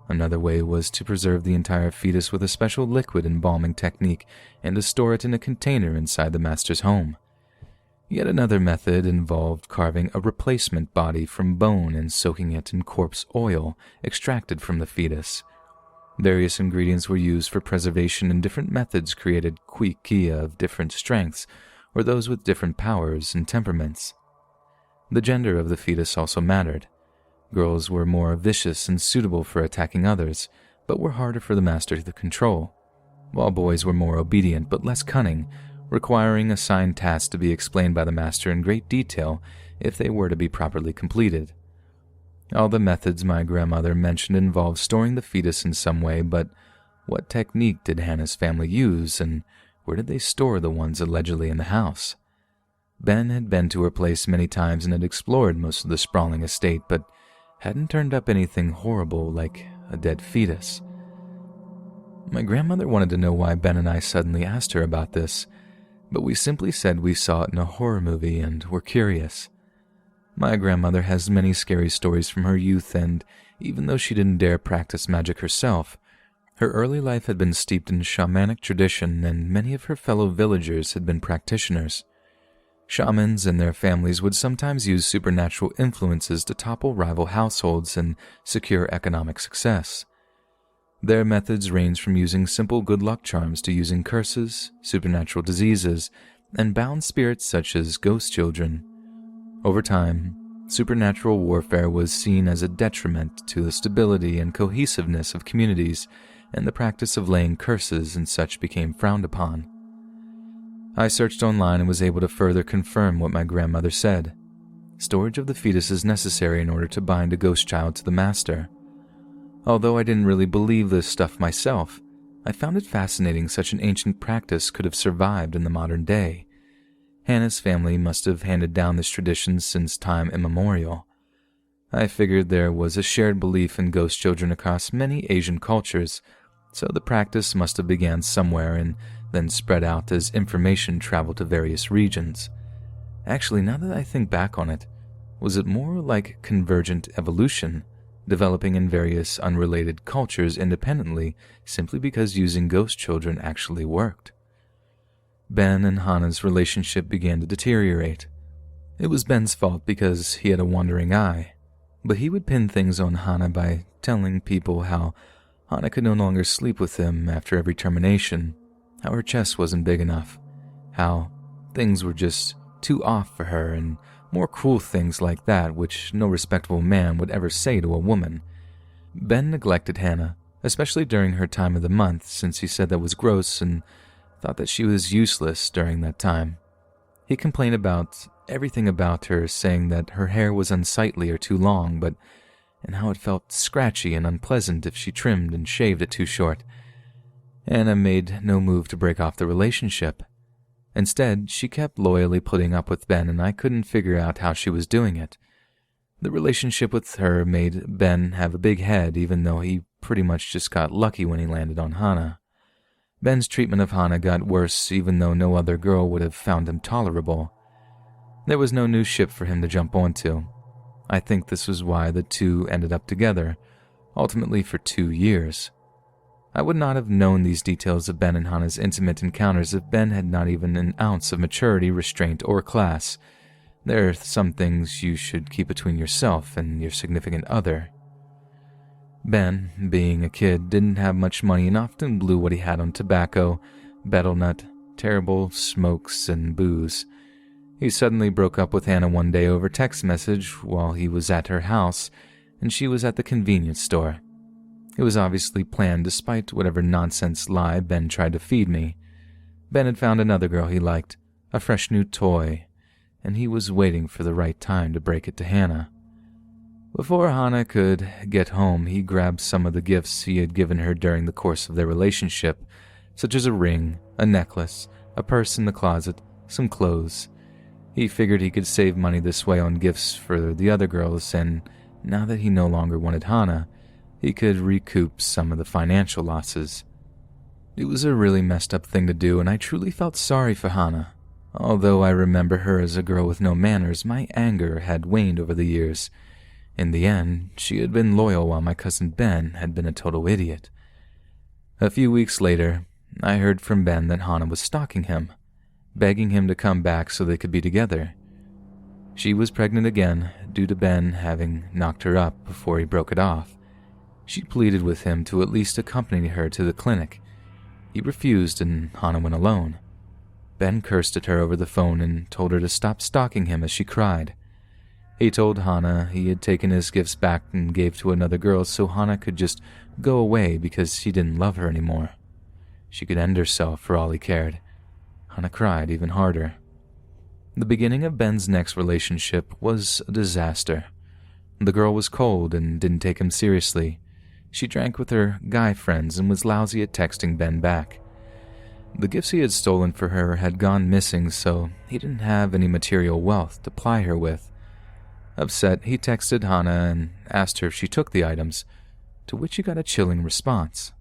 Another way was to preserve the entire fetus with a special liquid embalming technique and to store it in a container inside the master's home. Yet another method involved carving a replacement body from bone and soaking it in corpse oil extracted from the fetus. Various ingredients were used for preservation, and different methods created Kuikia of different strengths or those with different powers and temperaments. The gender of the fetus also mattered. Girls were more vicious and suitable for attacking others, but were harder for the master to control, while boys were more obedient but less cunning, requiring assigned tasks to be explained by the master in great detail if they were to be properly completed. All the methods my grandmother mentioned involved storing the fetus in some way, but what technique did Hannah's family use, and where did they store the ones allegedly in the house? Ben had been to her place many times and had explored most of the sprawling estate, but hadn't turned up anything horrible like a dead fetus. My grandmother wanted to know why Ben and I suddenly asked her about this, but we simply said we saw it in a horror movie and were curious. My grandmother has many scary stories from her youth, and even though she didn't dare practice magic herself, her early life had been steeped in shamanic tradition, and many of her fellow villagers had been practitioners. Shamans and their families would sometimes use supernatural influences to topple rival households and secure economic success. Their methods range from using simple good luck charms to using curses, supernatural diseases, and bound spirits such as ghost children. Over time, supernatural warfare was seen as a detriment to the stability and cohesiveness of communities, and the practice of laying curses and such became frowned upon. I searched online and was able to further confirm what my grandmother said. Storage of the fetus is necessary in order to bind a ghost child to the master. Although I didn't really believe this stuff myself, I found it fascinating such an ancient practice could have survived in the modern day. Hannah's family must have handed down this tradition since time immemorial. I figured there was a shared belief in ghost children across many Asian cultures, so the practice must have began somewhere and then spread out as information traveled to various regions. Actually, now that I think back on it, was it more like convergent evolution, developing in various unrelated cultures independently simply because using ghost children actually worked? Ben and Hannah's relationship began to deteriorate. It was Ben's fault because he had a wandering eye, but he would pin things on Hannah by telling people how Hannah could no longer sleep with him after every termination, how her chest wasn't big enough, how things were just too off for her, and more cruel things like that which no respectable man would ever say to a woman. Ben neglected Hannah, especially during her time of the month, since he said that was gross and thought that she was useless during that time. He complained about everything about her, saying that her hair was unsightly or too long, and how it felt scratchy and unpleasant if she trimmed and shaved it too short. Hannah made no move to break off the relationship. Instead, she kept loyally putting up with Ben, and I couldn't figure out how she was doing it. The relationship with her made Ben have a big head, even though he pretty much just got lucky when he landed on Hannah. Ben's treatment of Hannah got worse, even though no other girl would have found him tolerable. There was no new ship for him to jump onto. I think this was why the two ended up together, ultimately for 2 years. I would not have known these details of Ben and Hannah's intimate encounters if Ben had not even an ounce of maturity, restraint, or class. There are some things you should keep between yourself and your significant other. Ben, being a kid, didn't have much money and often blew what he had on tobacco, betel nut, terrible smokes, and booze. He suddenly broke up with Hannah one day over text message while he was at her house, and she was at the convenience store. It was obviously planned despite whatever nonsense lie Ben tried to feed me. Ben had found another girl he liked, a fresh new toy, and he was waiting for the right time to break it to Hannah. Before Hannah could get home, he grabbed some of the gifts he had given her during the course of their relationship, such as a ring, a necklace, a purse in the closet, some clothes. He figured he could save money this way on gifts for the other girls, and now that he no longer wanted Hannah, he could recoup some of the financial losses. It was a really messed up thing to do, and I truly felt sorry for Hannah. Although I remember her as a girl with no manners, my anger had waned over the years. In the end, she had been loyal while my cousin Ben had been a total idiot. A few weeks later, I heard from Ben that Hannah was stalking him, begging him to come back so they could be together. She was pregnant again due to Ben having knocked her up before he broke it off. She pleaded with him to at least accompany her to the clinic. He refused and Hannah went alone. Ben cursed at her over the phone and told her to stop stalking him as she cried. He told Hannah he had taken his gifts back and gave to another girl so Hannah could just go away because he didn't love her anymore. She could end herself for all he cared. Hannah cried even harder. The beginning of Ben's next relationship was a disaster. The girl was cold and didn't take him seriously. She drank with her guy friends and was lousy at texting Ben back. The gifts he had stolen for her had gone missing, so he didn't have any material wealth to ply her with. Upset, he texted Hannah and asked her if she took the items, to which he got a chilling response.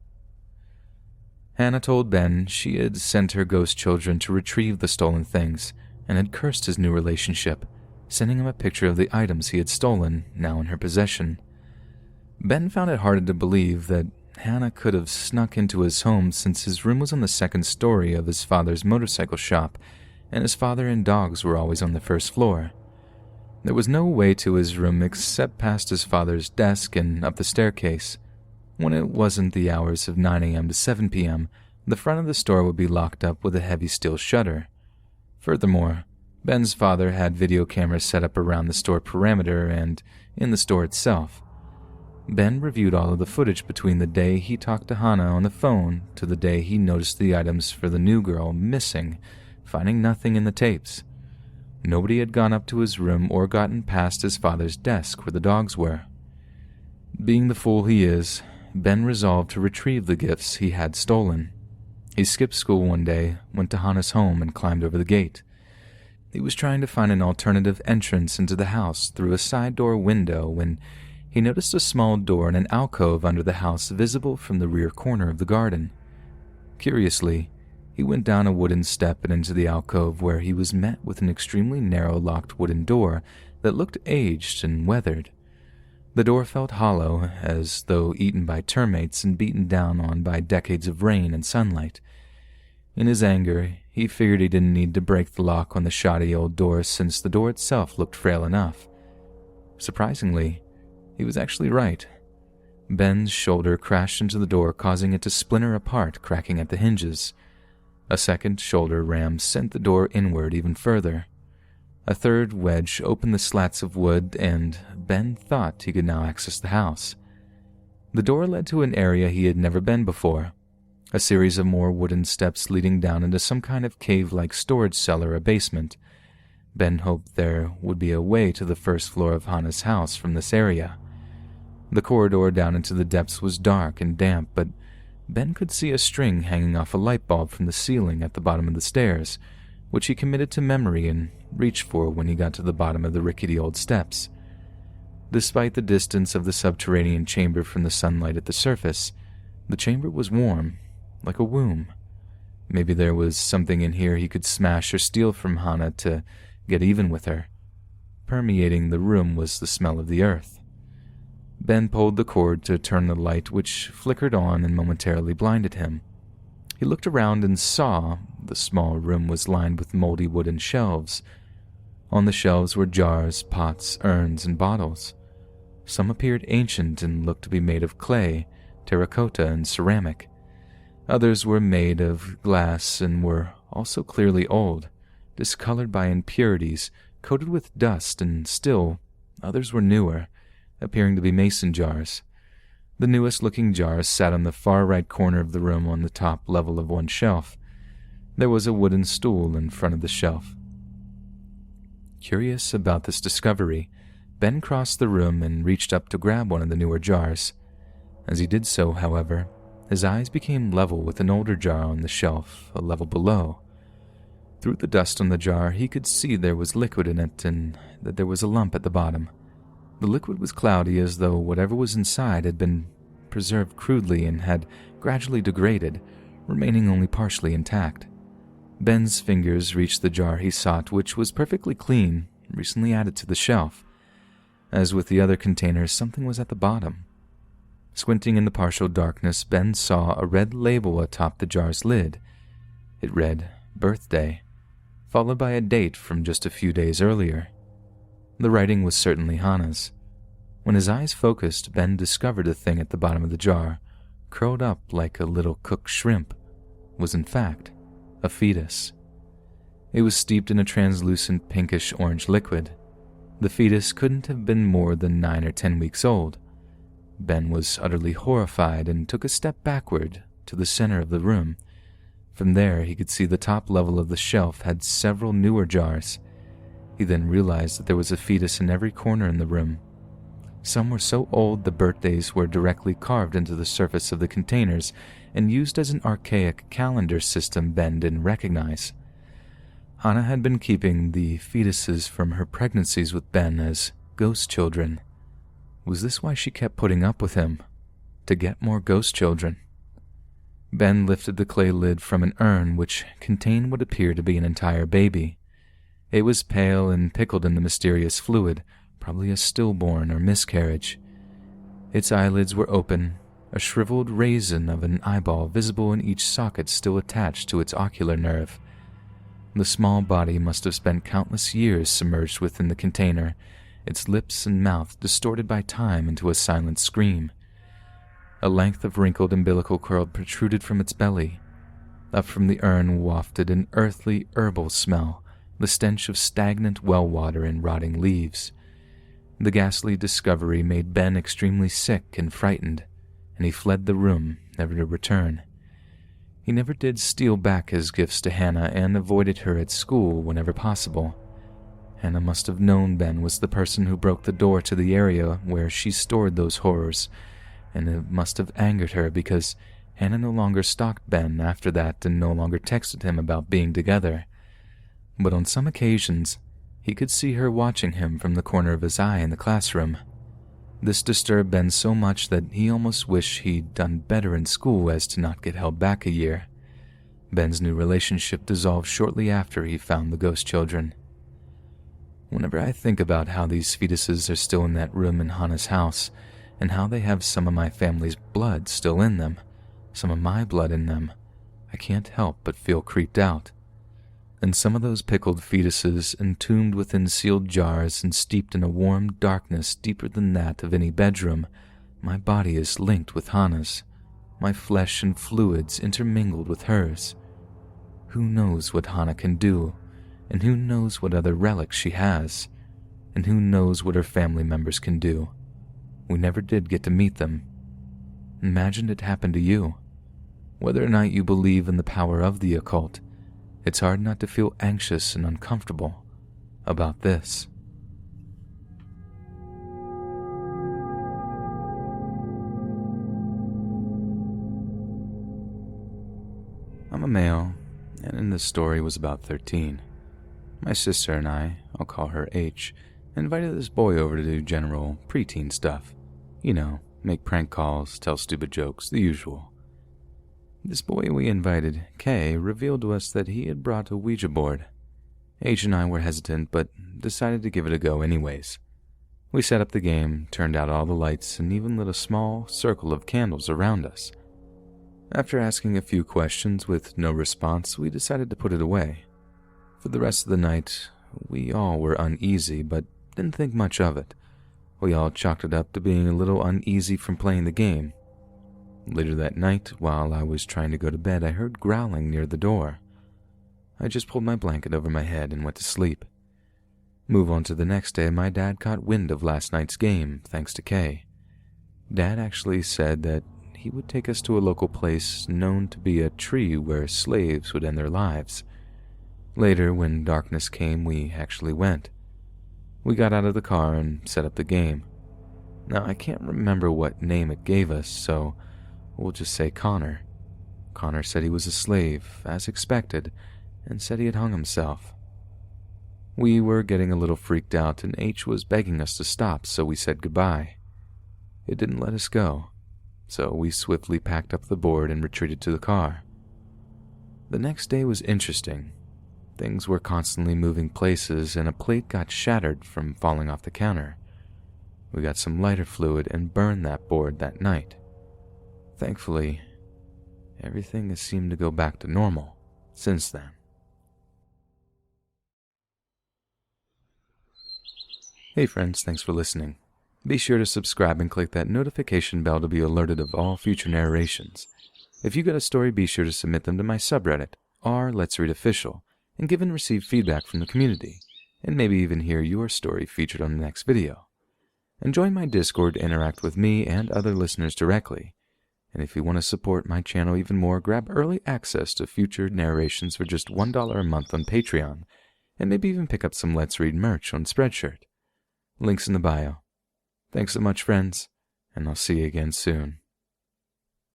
Hannah told Ben she had sent her ghost children to retrieve the stolen things and had cursed his new relationship, sending him a picture of the items he had stolen, now in her possession. Ben found it hard to believe that Hannah could have snuck into his home since his room was on the second story of his father's motorcycle shop, and his father and dogs were always on the first floor. There was no way to his room except past his father's desk and up the staircase. When it wasn't the hours of 9 a.m. to 7 p.m., the front of the store would be locked up with a heavy steel shutter. Furthermore, Ben's father had video cameras set up around the store perimeter and in the store itself. Ben reviewed all of the footage between the day he talked to Hannah on the phone to the day he noticed the items for the new girl missing, finding nothing in the tapes. Nobody had gone up to his room or gotten past his father's desk where the dogs were. Being the fool he is, Ben resolved to retrieve the gifts he had stolen. He skipped school one day, went to Hannah's home, and climbed over the gate. He was trying to find an alternative entrance into the house through a side door window when he noticed a small door in an alcove under the house visible from the rear corner of the garden. Curiously, he went down a wooden step and into the alcove where he was met with an extremely narrow locked wooden door that looked aged and weathered. The door felt hollow, as though eaten by termites and beaten down on by decades of rain and sunlight. In his anger, he figured he didn't need to break the lock on the shoddy old door since the door itself looked frail enough. Surprisingly, he was actually right. Ben's shoulder crashed into the door, causing it to splinter apart, cracking at the hinges. A second shoulder ram sent the door inward even further. A third wedge opened the slats of wood, and Ben thought he could now access the house. The door led to an area he had never been before, a series of more wooden steps leading down into some kind of cave-like storage cellar or basement. Ben hoped there would be a way to the first floor of Hannah's house from this area. The corridor down into the depths was dark and damp, but Ben could see a string hanging off a light bulb from the ceiling at the bottom of the stairs, which he committed to memory and reached for when he got to the bottom of the rickety old steps. Despite the distance of the subterranean chamber from the sunlight at the surface, the chamber was warm, like a womb. Maybe there was something in here he could smash or steal from Hannah to get even with her. Permeating the room was the smell of the earth. Ben pulled the cord to turn the light, which flickered on and momentarily blinded him. He looked around and saw the small room was lined with moldy wooden shelves. On the shelves were jars, pots, urns, and bottles. Some appeared ancient and looked to be made of clay, terracotta, and ceramic. Others were made of glass and were also clearly old, discolored by impurities, coated with dust, and still others were newer, appearing to be mason jars. The newest-looking jars sat on the far right corner of the room on the top level of one shelf. There was a wooden stool in front of the shelf. Curious about this discovery, Ben crossed the room and reached up to grab one of the newer jars. As he did so, however, his eyes became level with an older jar on the shelf a level below. Through the dust on the jar, he could see there was liquid in it and that there was a lump at the bottom. The liquid was cloudy, as though whatever was inside had been preserved crudely and had gradually degraded, remaining only partially intact. Ben's fingers reached the jar he sought, which was perfectly clean, recently added to the shelf. As with the other containers, something was at the bottom. Squinting in the partial darkness, Ben saw a red label atop the jar's lid. It read, "Birthday," followed by a date from just a few days earlier. The writing was certainly Hannah's. When his eyes focused, Ben discovered the thing at the bottom of the jar, curled up like a little cooked shrimp, was in fact a fetus. It was steeped in a translucent pinkish-orange liquid. The fetus couldn't have been more than 9 or 10 weeks old. Ben was utterly horrified and took a step backward to the center of the room. From there, he could see the top level of the shelf had several newer jars. He then realized that there was a fetus in every corner in the room. Some were so old the birthdays were directly carved into the surface of the containers and used as an archaic calendar system Ben didn't recognize. Hannah had been keeping the fetuses from her pregnancies with Ben as ghost children. Was this why she kept putting up with him? To get more ghost children? Ben lifted the clay lid from an urn which contained what appeared to be an entire baby. It was pale and pickled in the mysterious fluid, probably a stillborn or miscarriage. Its eyelids were open, a shriveled raisin of an eyeball visible in each socket still attached to its ocular nerve. The small body must have spent countless years submerged within the container, its lips and mouth distorted by time into a silent scream. A length of wrinkled umbilical cord protruded from its belly. Up from the urn wafted an earthly, herbal smell, the stench of stagnant well water and rotting leaves. The ghastly discovery made Ben extremely sick and frightened, and he fled the room, never to return. He never did steal back his gifts to Hannah and avoided her at school whenever possible. Hannah must have known Ben was the person who broke the door to the area where she stored those horrors, and it must have angered her because Hannah no longer stalked Ben after that and no longer texted him about being together. But on some occasions, he could see her watching him from the corner of his eye in the classroom. This disturbed Ben so much that he almost wished he'd done better in school as to not get held back a year. Ben's new relationship dissolved shortly after he found the ghost children. Whenever I think about how these fetuses are still in that room in Hannah's house, and how they have some of my family's blood still in them, some of my blood in them, I can't help but feel creeped out. And some of those pickled fetuses entombed within sealed jars and steeped in a warm darkness deeper than that of any bedroom, my body is linked with Hannah's, my flesh and fluids intermingled with hers. Who knows what Hannah can do, and who knows what other relics she has, and who knows what her family members can do. We never did get to meet them. Imagine it happened to you. Whether or not you believe in the power of the occult, it's hard not to feel anxious and uncomfortable about this. I'm a male, and in this story was about 13. My sister and I'll call her H, invited this boy over to do general preteen stuff. You know, make prank calls, tell stupid jokes, the usual. This boy we invited, K, revealed to us that he had brought a Ouija board. H and I were hesitant, but decided to give it a go anyways. We set up the game, turned out all the lights, and even lit a small circle of candles around us. After asking a few questions with no response, we decided to put it away. For the rest of the night, we all were uneasy, but didn't think much of it. We all chalked it up to being a little uneasy from playing the game. Later that night, while I was trying to go to bed, I heard growling near the door. I just pulled my blanket over my head and went to sleep. Move on to the next day, my dad caught wind of last night's game, thanks to Kay. Dad actually said that he would take us to a local place known to be a tree where slaves would end their lives. Later, when darkness came, we actually went. We got out of the car and set up the game. Now, I can't remember what name it gave us, so we'll just say Connor. Connor said he was a slave, as expected, and said he had hung himself. We were getting a little freaked out, and H was begging us to stop, so we said goodbye. It didn't let us go, so we swiftly packed up the board and retreated to the car. The next day was interesting. Things were constantly moving places, and a plate got shattered from falling off the counter. We got some lighter fluid and burned that board that night. Thankfully, everything has seemed to go back to normal since then. Hey friends, thanks for listening. Be sure to subscribe and click that notification bell to be alerted of all future narrations. If you got a story, be sure to submit them to my subreddit, r/letsreadofficial, and give and receive feedback from the community, and maybe even hear your story featured on the next video. And join my Discord to interact with me and other listeners directly. And if you want to support my channel even more, grab early access to future narrations for just $1 a month on Patreon, and maybe even pick up some Let's Read merch on Spreadshirt. Links in the bio. Thanks so much, friends, and I'll see you again soon.